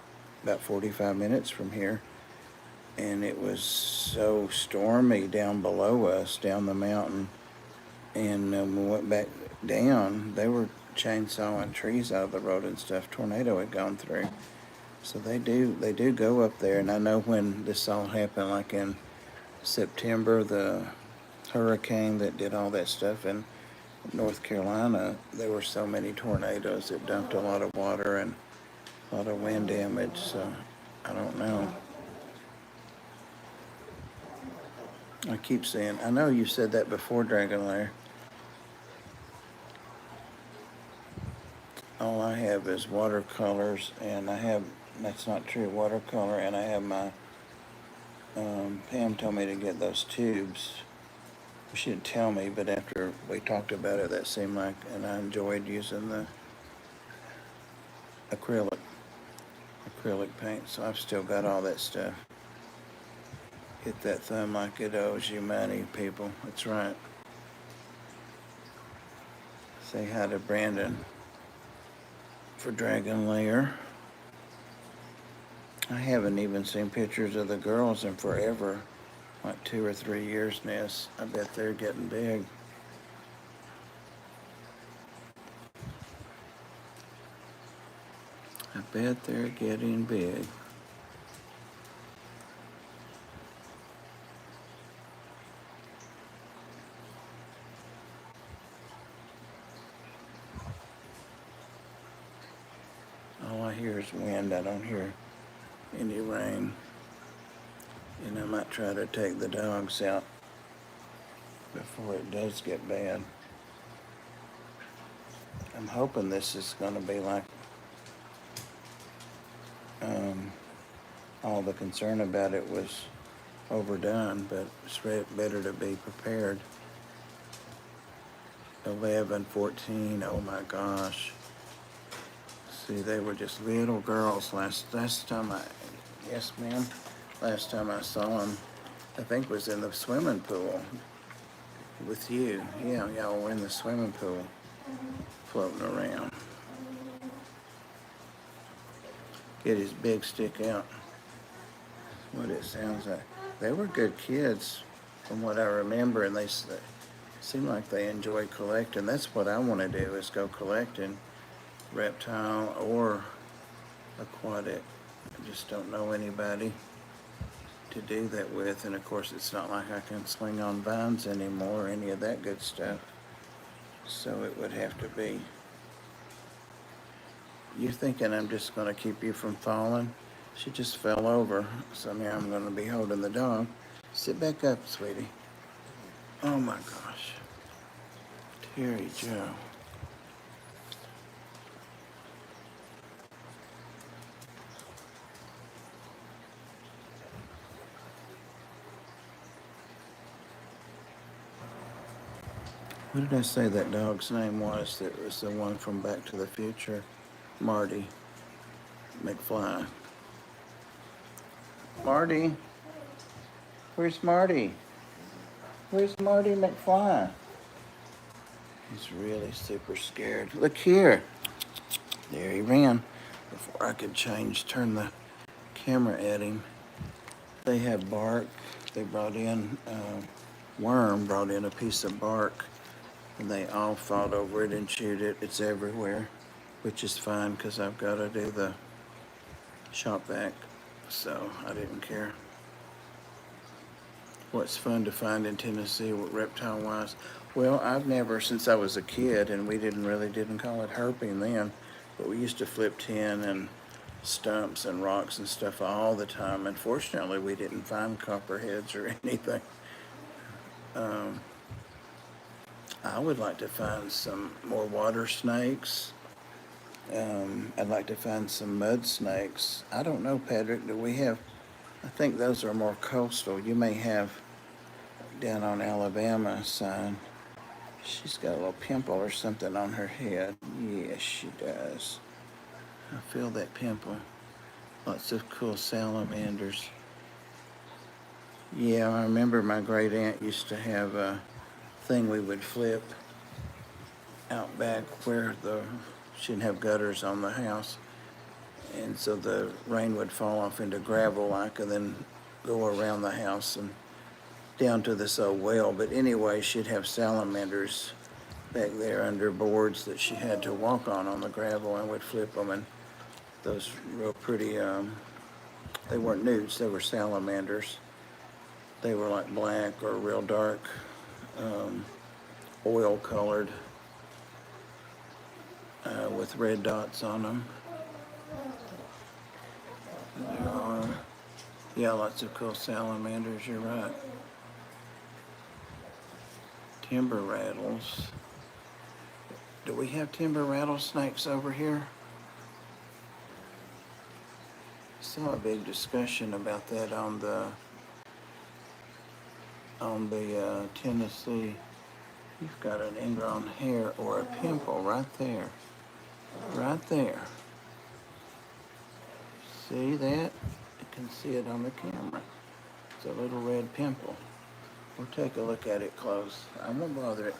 about 45 minutes from here. And it was so stormy down below us, down the mountain. And when we went back down, they were chainsawing trees out of the road and stuff. Tornado had gone through. So they do go up there. And I know when this all happened, like in September, the hurricane that did all that stuff in North Carolina, there were so many tornadoes. It dumped a lot of water and a lot of wind damage. So I don't know. I keep saying, I know you said that before, Dragon Lair. All I have is watercolors, and that's not true, watercolor, and I have my, Pam told me to get those tubes. She didn't tell me, but after we talked about it, that seemed like, and I enjoyed using the acrylic paint, so I've still got all that stuff. Hit that thumb like it owes you money, people. That's right. Say hi to Brandon for Dragon Lair. I haven't even seen pictures of the girls in forever, like 2 or 3 years now. I bet they're getting big. I bet they're getting big. All I hear is wind. I don't hear any rain. And I might try to take the dogs out before it does get bad. I'm hoping this is going to be like all the concern about it was overdone, but it's better to be prepared. 11, 14. Oh my gosh. See, they were just little girls last time yes ma'am, last time I saw them, I think was in the swimming pool with you. Yeah, y'all were in the swimming pool floating around. Get his big stick out. What it sounds like. They were good kids from what I remember, and they seem like they enjoy collecting. That's what I want to do, is go collecting, reptile or aquatic. I just don't know anybody to do that with, and of course it's not like I can swing on vines anymore or any of that good stuff. So it would have to be. You're thinking I'm just going to keep you from falling? She just fell over, so now I'm going to be holding the dog. Sit back up, sweetie. Oh my gosh. Terry Joe. What did I say that dog's name was? That was the one from Back to the Future? Marty McFly. Marty? Where's Marty? Where's Marty McFly? He's really super scared. Look here. There he ran. Before I could turn the camera at him. They have bark. They brought in, Worm brought in a piece of bark, and they all fought over it and chewed it. It's everywhere, which is fine because I've got to do the shop vac, so I didn't care. What's fun to find in Tennessee reptile-wise? Well, I've never, since I was a kid, and we didn't call it herping then, but we used to flip tin and stumps and rocks and stuff all the time. Unfortunately, we didn't find copperheads or anything. I would like to find some more water snakes. I'd like to find some mud snakes. I don't know, Patrick, do we have, I think those are more coastal. You may have down on Alabama side. She's got a little pimple or something on her head. Yes, she does. I feel that pimple. Lots of cool salamanders. Yeah, I remember my great aunt used to have a thing we would flip out back where she didn't have gutters on the house. And so the rain would fall off into gravel like, and then go around the house and down to this old well. But anyway, she'd have salamanders back there under boards that she had to walk on the gravel, and would flip them. And those real pretty, they weren't newts, they were salamanders. They were like black or real dark, oil colored, with red dots on them. There are, yeah, lots of cool salamanders, you're right. Timber rattles. Do we have timber rattlesnakes over here? Saw a big discussion about that on the Tennessee. You've got an ingrown hair or a pimple right there. Right there. See that? You can see it on the camera. It's a little red pimple. We'll take a look at it close. I won't bother it.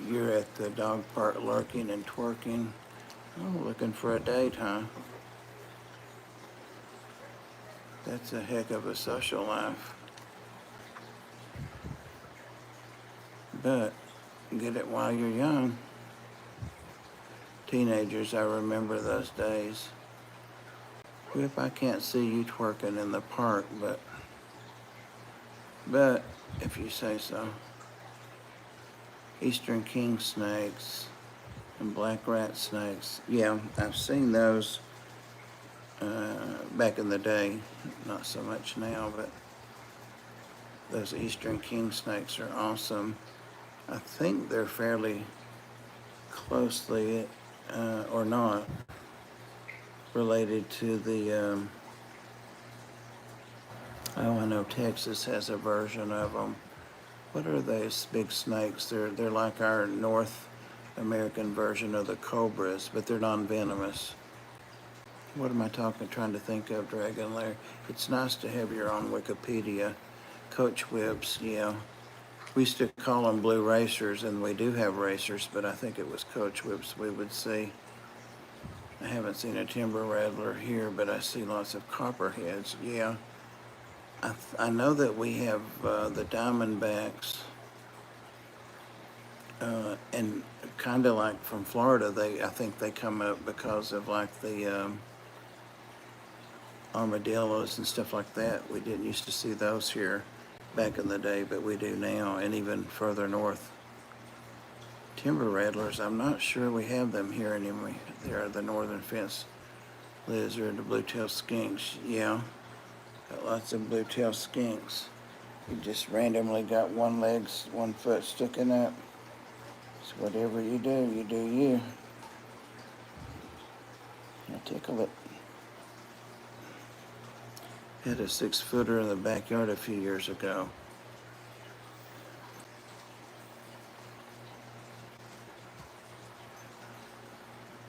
You're at the dog park lurking and twerking. Oh, looking for a date, huh? That's a heck of a social life. But get it while you're young. Teenagers, I remember those days. Whip, I can't see you twerking in the park, but if you say so. Eastern king snakes and black rat snakes. Yeah, I've seen those back in the day. Not so much now, but those eastern king snakes are awesome. I think they're fairly closely, or not, related to the, I know Texas has a version of them. What are those big snakes? They're like our North American version of the cobras, but they're non-venomous. What am I trying to think of, Dragon Lair? It's nice to have your own Wikipedia. Coach whips, yeah. We used to call them blue racers, and we do have racers, but I think it was coach whips we would see. I haven't seen a timber rattler here, but I see lots of copperheads, yeah. I know that we have the diamondbacks, and kind of like from Florida, I think they come up because of like the armadillos and stuff like that. We didn't used to see those here back in the day, but we do now, and even further north. Timber rattlers, I'm not sure we have them here anymore. They are the northern fence lizard, the blue-tailed skinks. Yeah, got lots of blue-tailed skinks. You just randomly got one foot sticking up. So whatever you do you. I'll tickle it. Had a 6-footer in the backyard a few years ago.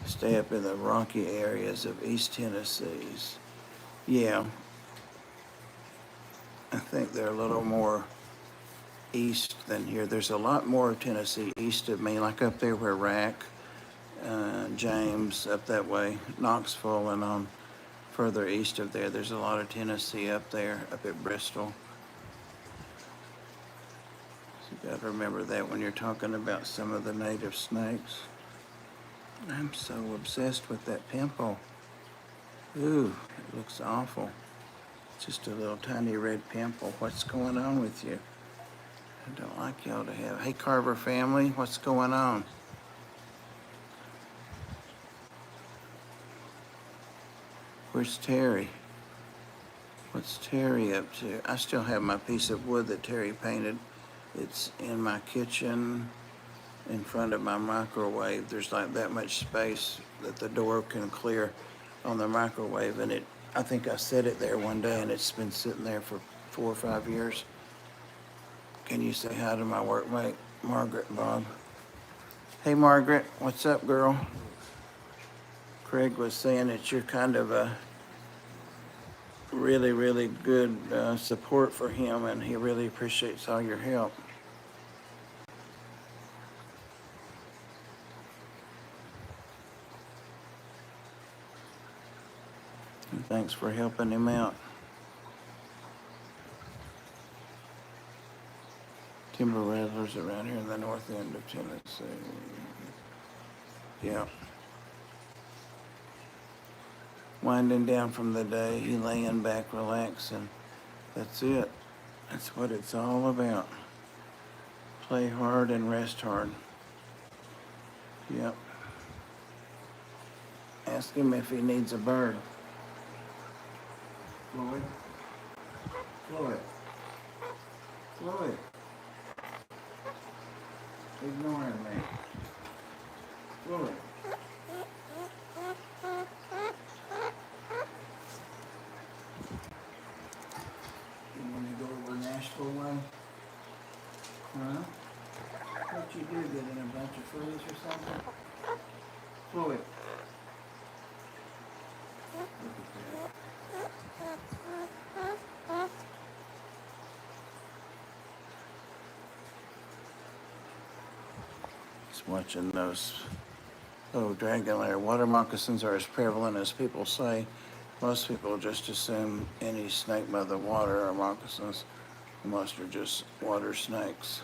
Stay up in the rocky areas of East Tennessee's. Yeah, I think they're a little more east than here. There's a lot more of Tennessee east of me, like up there where Rack, James, up that way, Knoxville, and on further east of there, there's a lot of Tennessee up there, up at Bristol. So you gotta remember that when you're talking about some of the native snakes. I'm so obsessed with that pimple. Ooh, it looks awful. Just a little tiny red pimple. What's going on with you? I don't like y'all to have. Hey, Carver family, what's going on? Where's Terry? What's Terry up to? I still have my piece of wood that Terry painted. It's in my kitchen in front of my microwave. There's like that much space that the door can clear on the microwave, and I think I set it there one day, and it's been sitting there for 4 or 5 years. Can you say hi to my workmate, Margaret Bob? Hey, Margaret, what's up, girl? Craig was saying that you're kind of a really, really good support for him, and he really appreciates all your help. And thanks for helping him out. Timber rattlers around here in the north end of Tennessee. Yeah. Winding down from the day, he laying back, relaxing. That's it. That's what it's all about. Play hard and rest hard. Yep. Ask him if he needs a bird. Floyd? Floyd? Floyd? Ignoring me. Floyd? You want to go over Nashville way? Huh? What you do, get in a bunch of fleas or something? Floyd? Look at that. Just watching those. Oh, dragon lair. Water moccasins are as prevalent as people say. Most people just assume any snake by the water are moccasins. Most are just water snakes.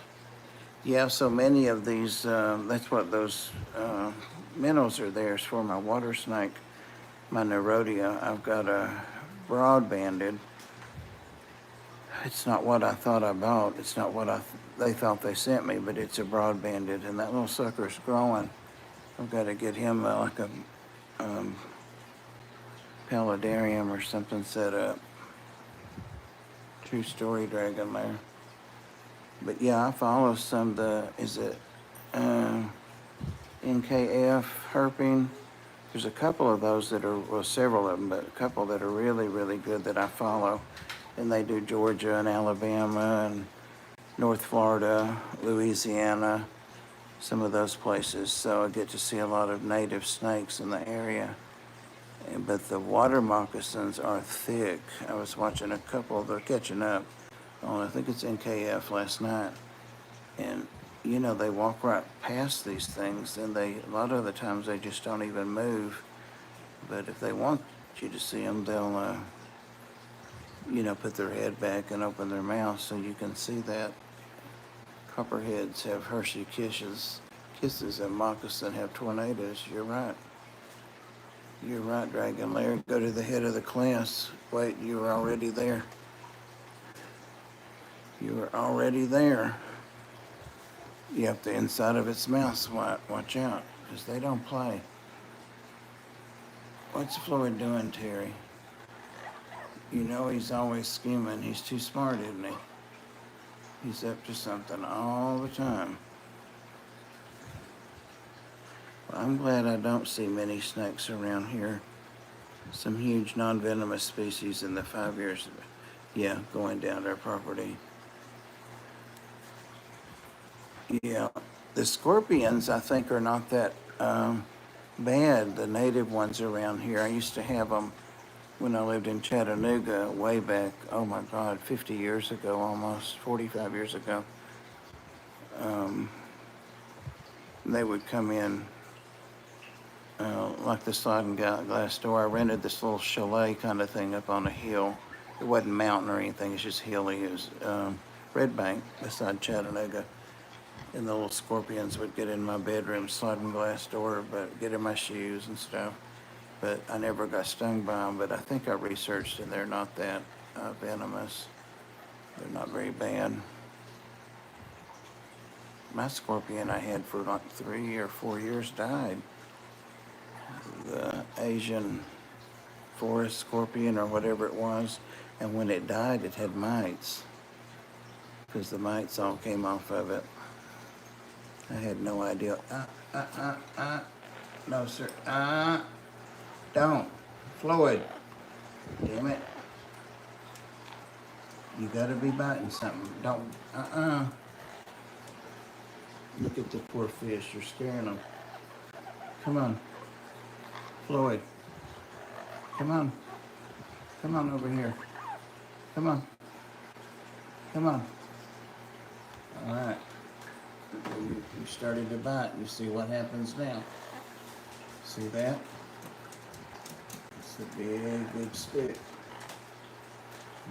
Yeah, so many of these, that's what those minnows are there, is for my water snake, my Nerodia. I've got a broad-banded. It's not what I thought I bought. It's not what they thought they sent me, but it's a broad-banded, and that little sucker's growing. I've got to get him like a paludarium or something set up. True story, dragon lair. But yeah, I follow some of the, is it NKF herping? There's a couple of those that are, well, several of them, but a couple that are really, really good that I follow. And they do Georgia and Alabama and North Florida, Louisiana, some of those places. So I get to see a lot of native snakes in the area. But the water moccasins are thick. I was watching a couple, they're catching up on, I think it's NKF last night. And, you know, they walk right past these things, and a lot of the times they just don't even move. But if they want you to see them, they'll, you know, put their head back and open their mouth so you can see that. Copperheads have Hershey kisses, and moccasin have tornadoes. You're right. You're right, Dragon Larry. Go to the head of the class. Wait, you were already there. You were already there. Yep, the inside of its mouth. Watch out, because they don't play. What's Floyd doing, Terry? You know he's always scheming. He's too smart, isn't he? He's up to something all the time. Well, I'm glad I don't see many snakes around here. Some huge non-venomous species in the 5 years, yeah, going down our property. Yeah, the scorpions, I think, are not that bad. The native ones around here, I used to have them when I lived in Chattanooga way back, oh my God, 50 years ago, almost 45 years ago. They would come in like the sliding glass door. I rented this little chalet kind of thing up on a hill. It wasn't mountain or anything, it's just hilly. It was Red Bank beside Chattanooga. And the little scorpions would get in my bedroom sliding glass door, but get in my shoes and stuff. But I never got stung by them, but I think I researched and they're not that venomous. They're not very bad. My scorpion I had for like 3 or 4 years died. The Asian forest scorpion or whatever it was. And when it died, it had mites, because the mites all came off of it. I had no idea. No, sir. Don't. Floyd. Damn it. You gotta be biting something. Don't. Look at the poor fish. You're scaring them. Come on. Floyd. Come on. Come on over here. Come on. Come on. All right. You started to bite. You see what happens now. See that? It's a big stick.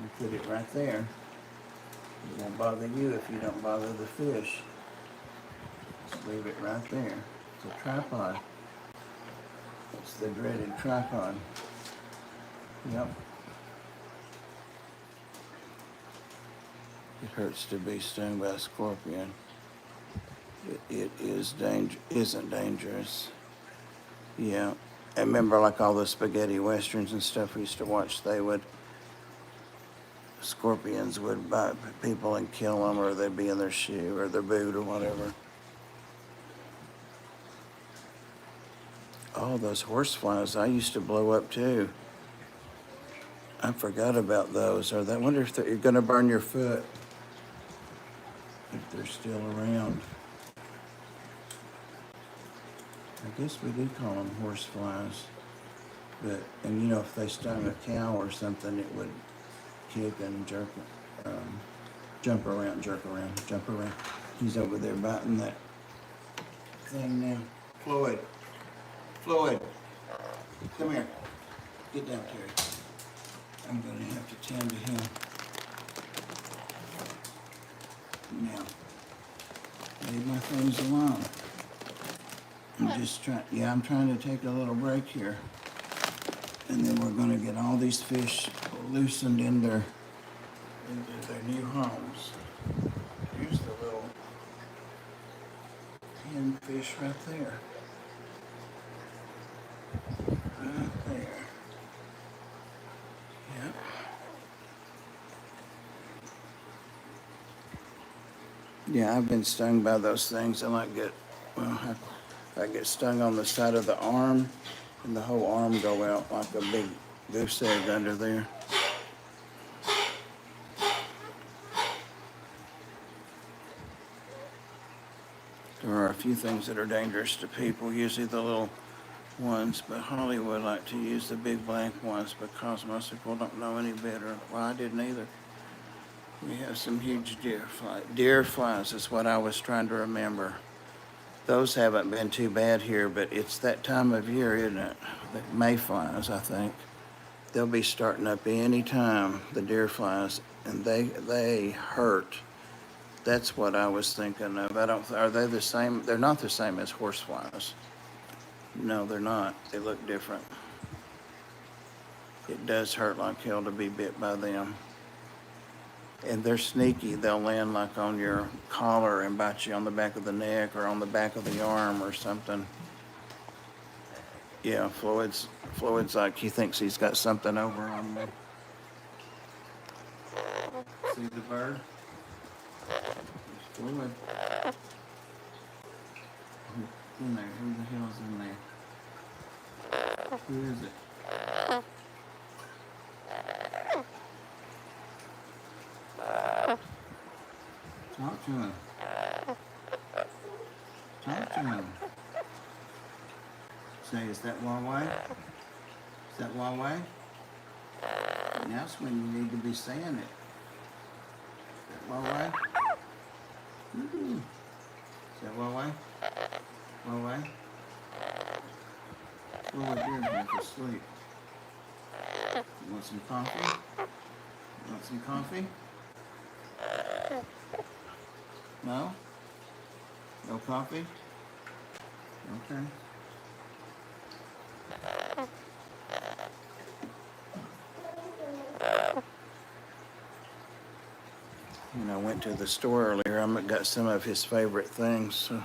You put it right there. It won't bother you if you don't bother the fish. Just leave it right there. It's a tripod. It's the dreaded tripod. Yep. It hurts to be stung by a scorpion. It isn't dangerous. Yeah. I remember like all the spaghetti westerns and stuff we used to watch, scorpions would bite people and kill them, or they'd be in their shoe or their boot or whatever. Oh, those horseflies, I used to blow up too. I forgot about those. I wonder if you're gonna burn your foot if they're still around. I guess we did call them horseflies. But, and you know, if they stung a cow or something, it would kick and jump around. He's over there biting that thing now. Floyd, come here. Get down, Terry. I'm gonna have to tend to him. Now, leave my things alone. I'm trying to take a little break here. And then we're gonna get all these fish loosened into their new homes. Here's the little hen fish right there. Right there. Yep. Yeah, I've been stung by those things. I get stung on the side of the arm, and the whole arm go out like a big goose egg under there. few things that are dangerous to people, usually the little ones, but Hollywood like to use the big black ones because most people don't know any better. Well, I didn't either. We have some huge deer flies is what I was trying to remember. Those haven't been too bad here, but it's that time of year, isn't it? The mayflies, I think. They'll be starting up any time, the deer flies, and they hurt. That's what I was thinking of. Are they the same? They're not the same as horse flies. No, they're not. They look different. It does hurt like hell to be bit by them. And they're sneaky. They'll land like on your collar and bite you on the back of the neck or on the back of the arm or something. Yeah, Floyd's like he thinks he's got something over on me. See the bird? Floyd. In there. Who the hell's in there? Who is it? Talk to him. Talk to him. Say, is that Huawei? Is that Huawei? Now's when you need to be saying it. Is that Huawei? Is that Huawei? Huawei? Floyd, you're half asleep. You want some coffee? You want some coffee? No? No coffee? Okay. I went to the store earlier. I got some of his favorite things, so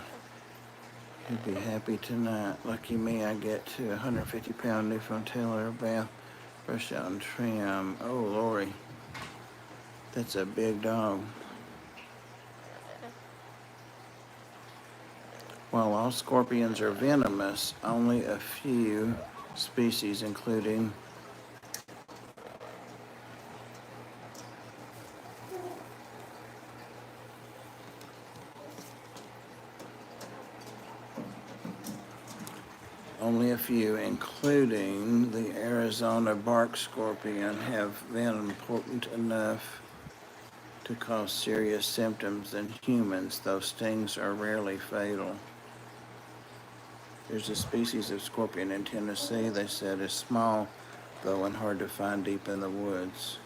he'd be happy tonight. Lucky me, I get to 150-pound Newfoundland Taylor bath, brush out and trim. Oh, Lori, that's a big dog. While all scorpions are venomous, only a few species, including the Arizona bark scorpion, have venom potent enough to cause serious symptoms in humans, though stings are rarely fatal. There's a species of scorpion in Tennessee, they said, is small, though, and hard to find deep in the woods.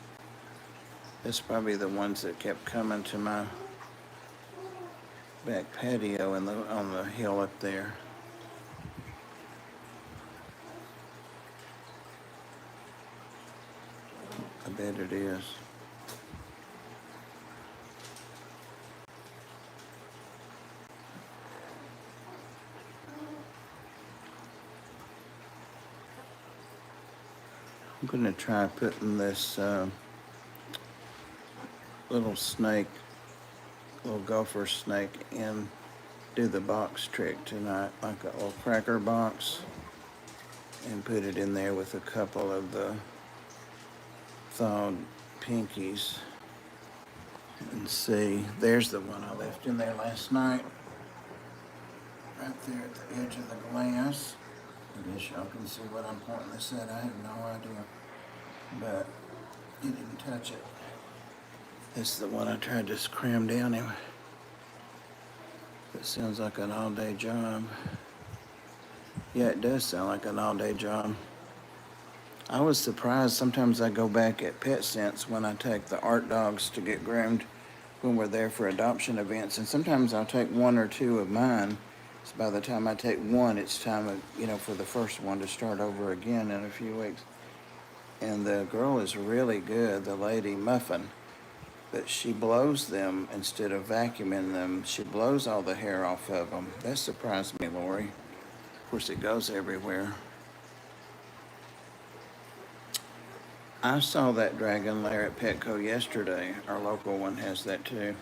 That's probably the ones that kept coming to my back patio on the hill up there. I bet it is. I'm going to try putting this little gopher snake in, do the box trick tonight, like a little cracker box, and put it in there with a couple of the thawed pinkies and see. There's the one I left in there last night, right there at the edge of the glass. I guess y'all can see what I'm pointing this at. I have no idea, but he didn't touch it. This is the one I tried to cram down him. It sounds like an all-day job. Yeah, it does sound like an all-day job. I was surprised. Sometimes I go back at PetSense when I take the art dogs to get groomed when we're there for adoption events, and sometimes I'll take one or two of mine. So by the time I take one, it's time, for the first one to start over again in a few weeks. And the girl is really good, the lady Muffin, but she blows them instead of vacuuming them. She blows all the hair off of them. That surprised me, Lori. Of course, it goes everywhere. I saw that dragon lair at Petco yesterday. Our local one has that too.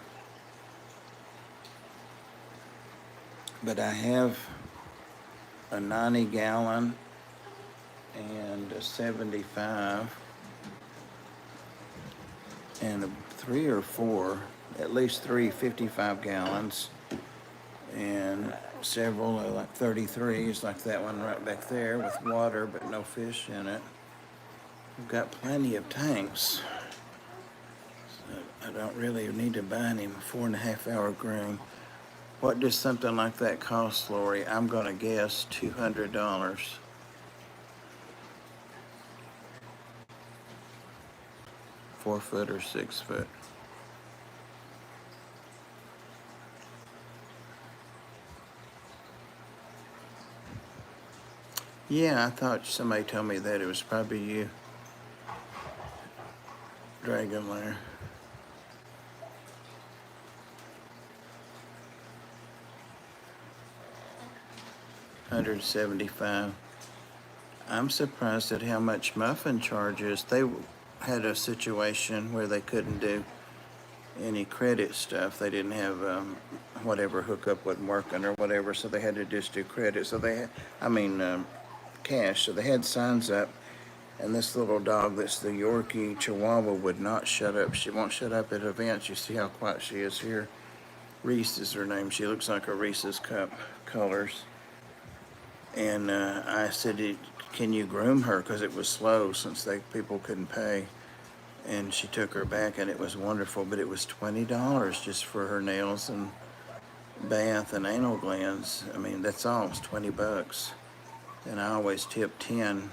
But I have a 90-gallon and a 75 and 3 or 4, at least 3 55 gallons and several like 33s, like that one right back there with water but no fish in it. We've got plenty of tanks. So I don't really need to buy any 4.5 hour groom. What does something like that cost, Lori? I'm gonna guess $200. 4 foot or 6 foot. Yeah, I thought somebody told me that. It was probably you, Dragon Lair. $175. I'm surprised at how much Muffin charges. They had a situation where they couldn't do any credit stuff. They didn't have whatever hookup wasn't working or whatever, so they had to just do credit. So they had, cash. So they had signs up, and this little dog that's the Yorkie Chihuahua would not shut up. She won't shut up at events. You see how quiet she is here. Reese is her name. She looks like a Reese's cup colors. And I said, can you groom her? Because it was slow since people couldn't pay. And she took her back, and it was wonderful. But it was $20 just for her nails and bath and anal glands. I mean, that's all. It's $20. And I always tip 10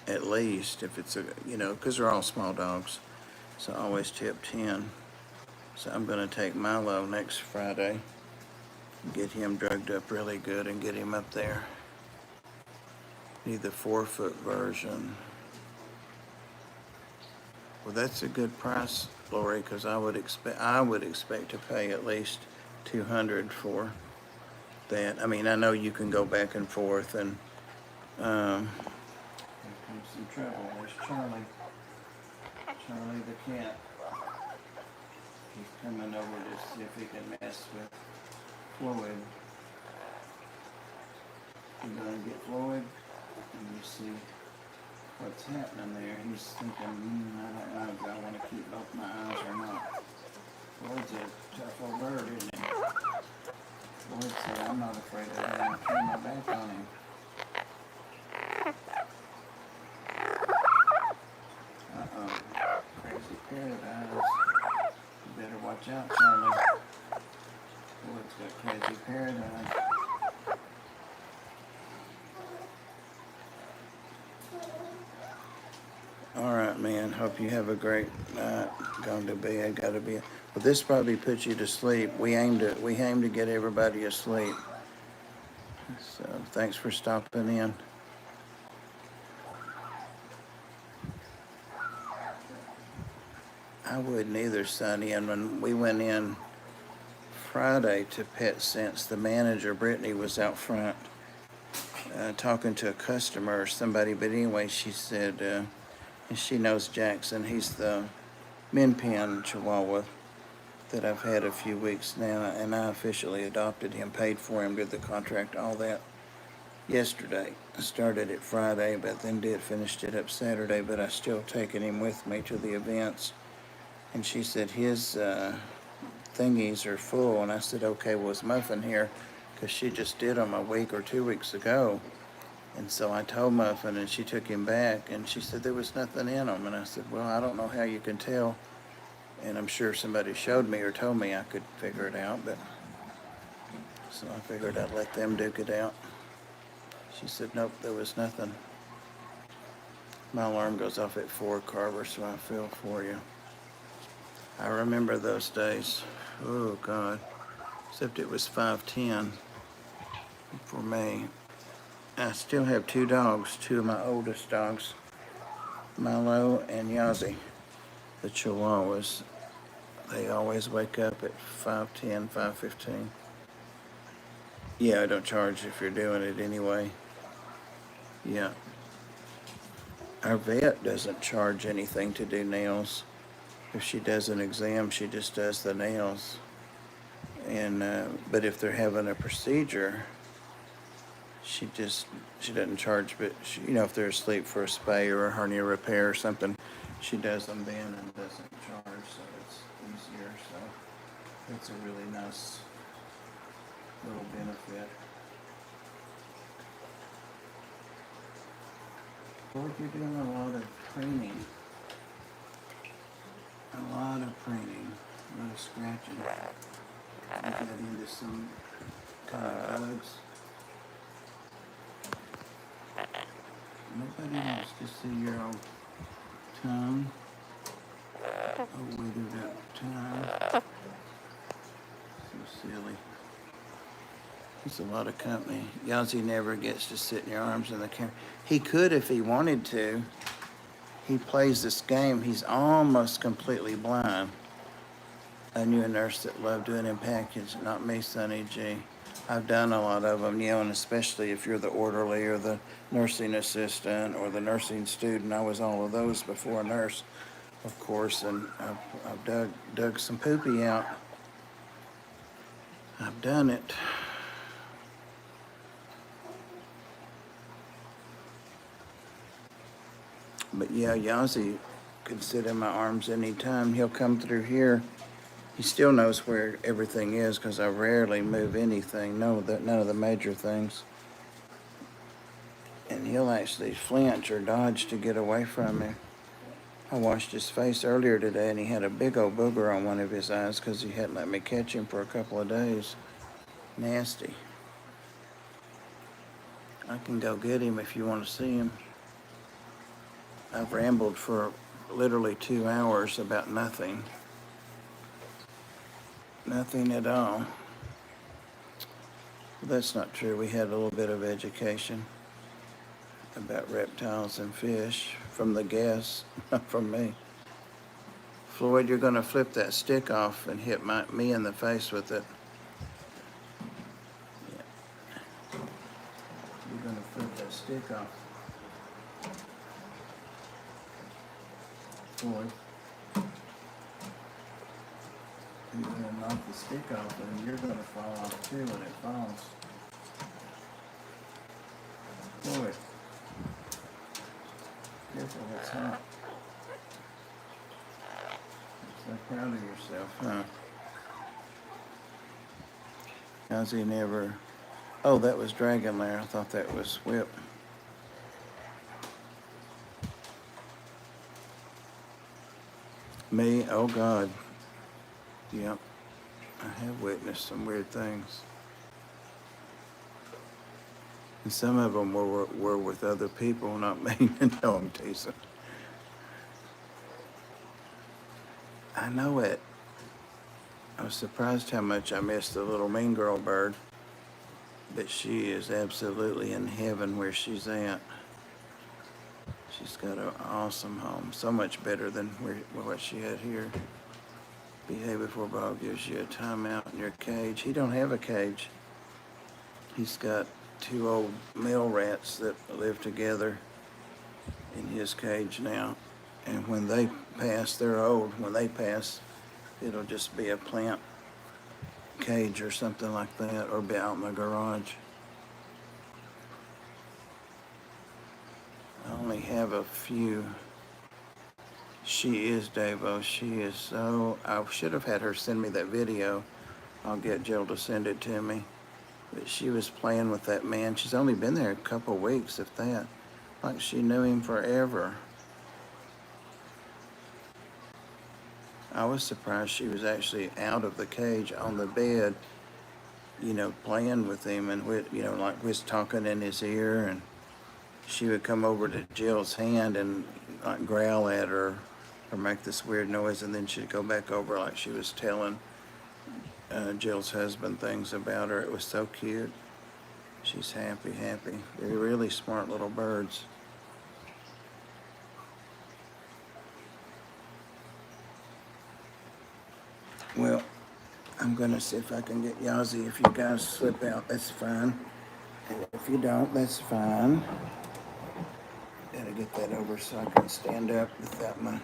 at least if it's because they're all small dogs. So I always tip 10. So I'm going to take Milo next Friday, get him drugged up really good and get him up there. Need the 4 foot version. Well, that's a good price, Lori, because I would expect to pay at least $200 for that. I mean, I know you can go back and forth, and here comes some trouble. There's Charlie. Charlie the cat. He's coming over to see if he can mess with Floyd. You're gonna get Floyd, and you see what's happening there. He's thinking, I don't know if I want to keep both my eyes or not. Floyd's a tough old bird, isn't he? Floyd said, I'm not afraid of him. I'll turn my back on him. Crazy paradise. You better watch out, Charlie. Floyd's got crazy paradise. All right, man. Hope you have a great night. Going to bed. Got to be. Well, this probably puts you to sleep. We aim to get everybody asleep. So thanks for stopping in. I wouldn't either, Sonny. And when we went in Friday to Pet Sense, the manager, Brittany, was out front talking to a customer or somebody. But anyway, she said, and she knows Jackson. He's the Min Pin Chihuahua that I've had a few weeks now, and I officially adopted him, paid for him, did the contract, all that yesterday. I started it Friday, but then finished it up Saturday, but I still taking him with me to the events. And she said his thingies are full, and I said, okay, well, is Muffin here? Because she just did them a week or 2 weeks ago. And so I told Muffin, and she took him back, and she said there was nothing in them. And I said, well, I don't know how you can tell. And I'm sure somebody showed me or told me I could figure it out, but so I figured I'd let them duke it out. She said, nope, there was nothing. My alarm goes off at 4, Carver, so I feel for you. I remember those days. Oh, God. Except it was 5:10 for me. I still have 2 dogs, 2 of my oldest dogs, Milo and Yazzie, the Chihuahuas. They always wake up at 5:10, 5:15. Yeah, I don't charge if you're doing it anyway. Yeah. Our vet doesn't charge anything to do nails. If she does an exam, she just does the nails. And but if they're having a procedure, she doesn't charge. But she, if they're asleep for a spay or a hernia repair or something, she does them then and doesn't charge, so it's easier. So it's a really nice little benefit. Lord, you're doing a lot of preening. A lot of preening. A lot of scratching. You got into some kind of bugs. Nobody wants to see your old tongue. Oh, withered up tongue. So silly. It's a lot of company. Yazzie never gets to sit in your arms in the camera. He could if he wanted to. He plays this game. He's almost completely blind. I knew a nurse that loved doing him package. Not me, Sonny G. I've done a lot of them, you know, and especially if you're the orderly or the nursing assistant or the nursing student. I was all of those before a nurse, of course, and I've dug some poopy out. I've done it. But yeah, Yazzie can sit in my arms anytime. He'll come through here. He still knows where everything is because I rarely move anything, none of the major things. And he'll actually flinch or dodge to get away from me. I washed his face earlier today and he had a big old booger on one of his eyes because he hadn't let me catch him for a couple of days. Nasty. I can go get him if you want to see him. I've rambled for literally 2 hours about nothing. Nothing at all. But that's not true. We had a little bit of education about reptiles and fish from the guests, not from me. Floyd, you're going to flip that stick off and hit me in the face with it. Yeah. You're going to flip that stick off. Floyd. You're going to knock the stick off and you're going to fall off too when it falls. Floyd. Careful, it's hot. So proud of yourself, huh? How's he never... Oh, that was Dragon Lair. I thought that was Whip. Me? Oh, God. Yep. I have witnessed some weird things. And some of them were with other people, not me. No, I'm teasing. I know it. I was surprised how much I missed the little mean girl bird. But she is absolutely in heaven where she's at. She's got an awesome home. So much better than what she had here. Behave before Bob gives you a timeout in your cage. He don't have a cage. He's got 2 old male rats that live together in his cage now. And when they pass, they're old. When they pass, it'll just be a plant cage or something like that, or be out in the garage. I only have a few. She is, Davo. She is so... I should have had her send me that video. I'll get Jill to send it to me. But she was playing with that man. She's only been there a couple weeks, if that. Like she knew him forever. I was surprised she was actually out of the cage on the bed, you know, playing with him and, you know, like was talking in his ear. And she would come over to Jill's hand and like growl at her or make this weird noise. And then she'd go back over like she was telling Jill's husband things about her. It was so cute. She's happy. They're really smart little birds. Well, I'm gonna see if I can get Yazzie. If you guys slip out, that's fine. And if you don't, that's fine. Gotta get that over so I can stand up without my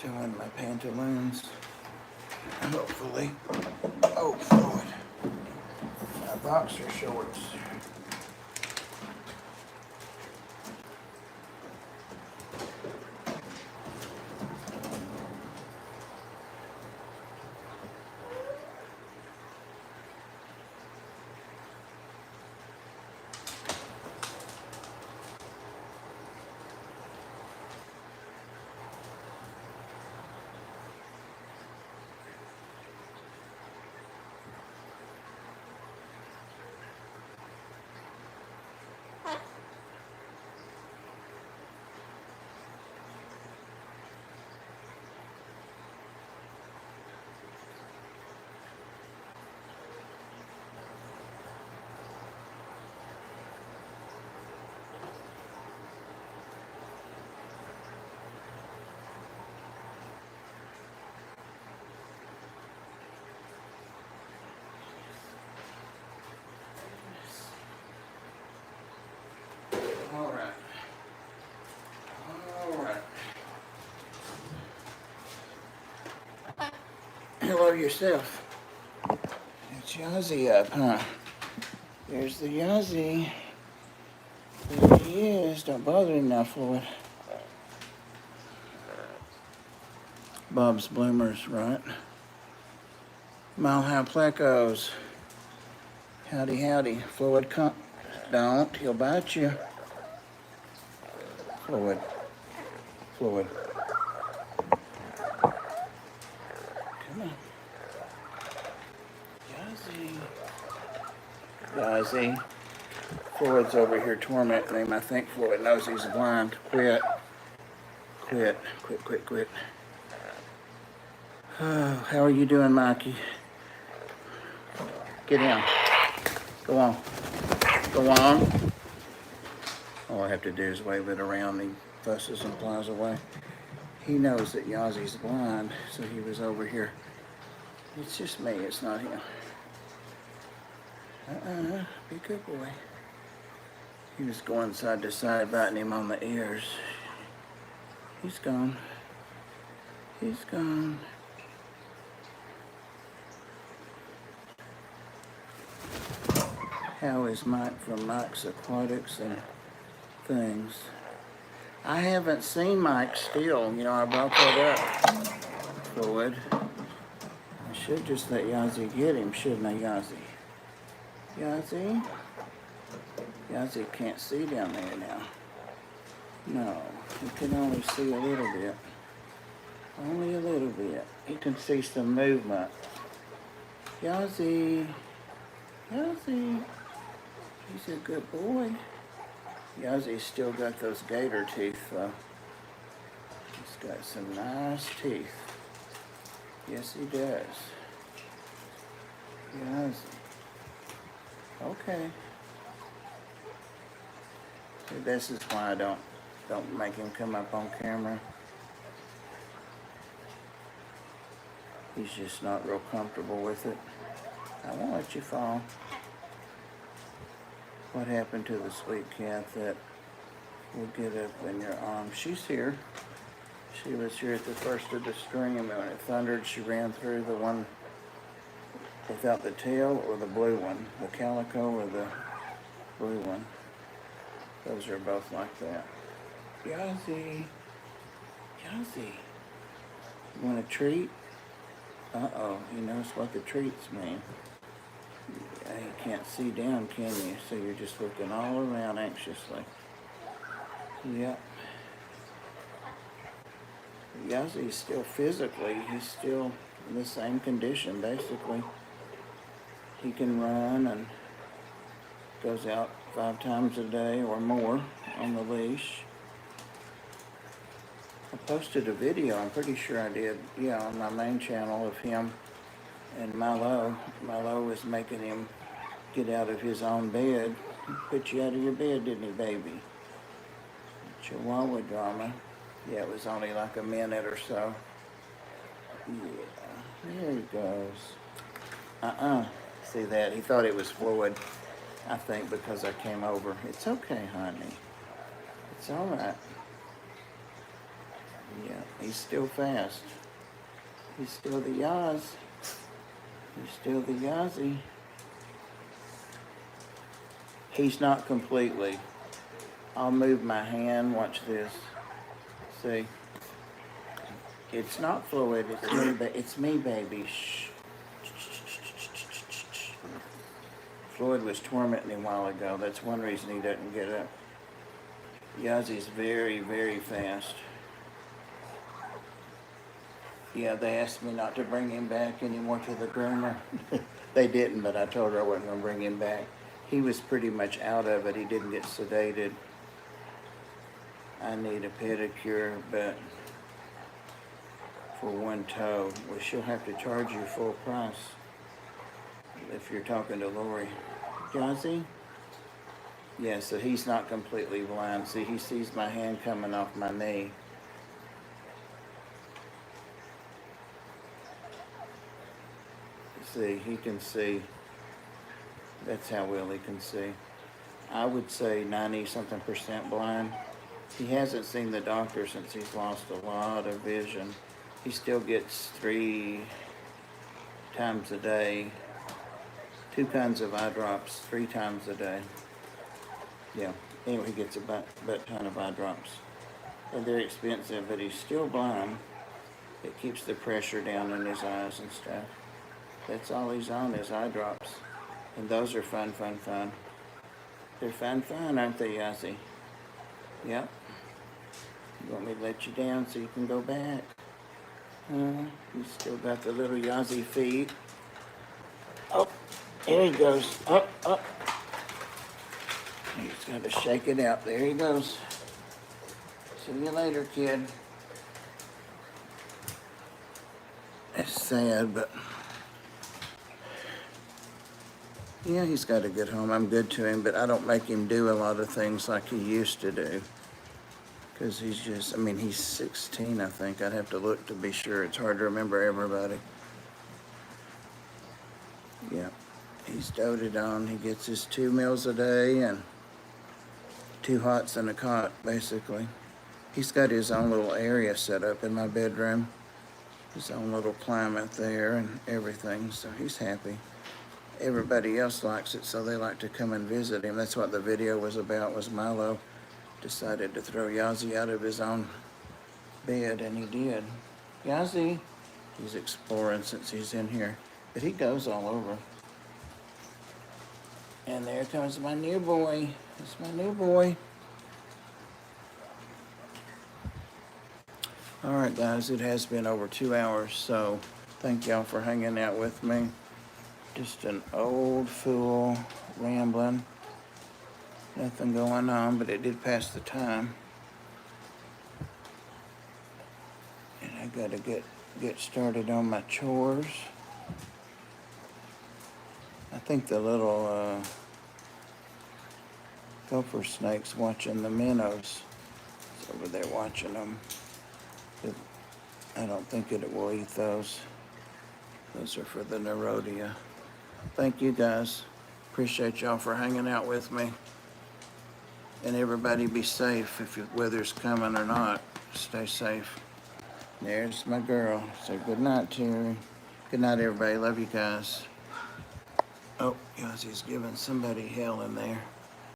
showing my pantaloons. Hopefully. Oh, Lord. My boxer shorts. hello yourself. It's Yazzie up, huh? There's the Yazzie. There he is. Don't bother him now, Floyd. Bob's Bloomers, right? Mile High Plecos. Howdy, howdy. Floyd, come. Don't. He'll bite you. Floyd. Floyd. Come on. Yazzie. Floyd's over here tormenting him. I think Floyd knows he's blind. Quit. Quit. Quit, quit, quit. Oh, how are you doing, Mikey? Get down. Go on. Go on. All I have to do is wave it around. He fusses and flies away. He knows that Yazzie's blind, so he was over here. It's just me, it's not him. Be a good boy. He was going side to side, biting him on the ears. He's gone. He's gone. How is Mike from Mike's Aquatics and Things? I haven't seen Mike still. You know, I brought that up, Floyd. I should just let Yazzie get him, shouldn't I, Yazzie? Yazzie? Yazzie can't see down there now. No, he can only see a little bit. Only a little bit. He can see some movement. Yazzie. Yazzie. He's a good boy. Yazzie's still got those gator teeth, though. He's got some nice teeth. Yes, he does. Yazzie. Okay. See, this is why I don't make him come up on camera. He's just not real comfortable with it. I won't let you fall. What happened to the sweet cat that will get up in your arms? She's here. She was here at the first of the stream, and when it thundered, she ran through the one without the tail or the blue one, the calico or the blue one. Those are both like that. Yazzie. Yazzie. You want a treat? Uh-oh, he knows what the treats mean. You can't see down, can you? So you're just looking all around anxiously. Yep. Yazzie's still physically, he's still in the same condition, basically. He can run and goes out 5 times a day or more on the leash. I posted a video, I'm pretty sure I did, yeah, on my main channel of him and Milo. Milo was making him get out of his own bed. He put you out of your bed, didn't he, baby? Chihuahua drama. Yeah, it was only like a minute or so. Yeah, there he goes. See that? He thought it was Floyd, I think, because I came over. It's okay, honey. It's all right. Yeah, he's still fast. He's still the Yaz. He's still the Yazzie. He's not completely. I'll move my hand. Watch this. See? It's not Floyd. It's me. It's me, baby. Shh. Floyd was tormenting him a while ago. That's one reason he doesn't get up. Yazzie's very, very fast. Yeah, they asked me not to bring him back anymore to the groomer. They didn't, but I told her I wasn't going to bring him back. He was pretty much out of it. He didn't get sedated. I need a pedicure, but for one toe, well, she'll have to charge you full price if you're talking to Lori. Yazzie? Yeah, so he's not completely blind. See, he sees my hand coming off my knee. See, he can see. That's how well he can see. I would say 90-something% blind. He hasn't seen the doctor since he's lost a lot of vision. He still gets 3 times a day, 2 kinds of eye drops 3 times a day. Yeah, anyway, he gets a butt ton of eye drops. And they're expensive, but he's still blind. It keeps the pressure down in his eyes and stuff. That's all he's on is eye drops. And those are fun. They're fun, aren't they, Yazzie? Yep. You want me to let you down so you can go back? You still got the little Yazzie feet. Oh, there he goes. Up. He's got to shake it out. There he goes. See you later, kid. It's sad, but yeah, he's got a good home. I'm good to him, but I don't make him do a lot of things like he used to do. Because he's just, I mean, he's 16, I think. I'd have to look to be sure. It's hard to remember everybody. Yeah, he's doted on. He gets his 2 meals a day and 2 hots and a cot, basically. He's got his own little area set up in my bedroom. His own little climate there and everything, so he's happy. Everybody else likes it, so they like to come and visit him. That's what the video was about, was Milo decided to throw Yazzie out of his own bed, and he did. Yazzie, he's exploring since he's in here, but he goes all over. And there comes my new boy. It's my new boy. All right, guys, it has been over 2 hours, so thank y'all for hanging out with me. Just an old fool rambling. Nothing going on, but it did pass the time. And I gotta get started on my chores. I think the little gopher snake's watching the minnows. It's over there watching them. But I don't think it will eat those. Those are for the Nerodia. Thank you, guys. Appreciate y'all for hanging out with me. And everybody be safe if the weather's coming or not. Stay safe. There's my girl. Say good night, Terry. Good night, everybody. Love you guys. Oh, Yazzie's giving somebody hell in there.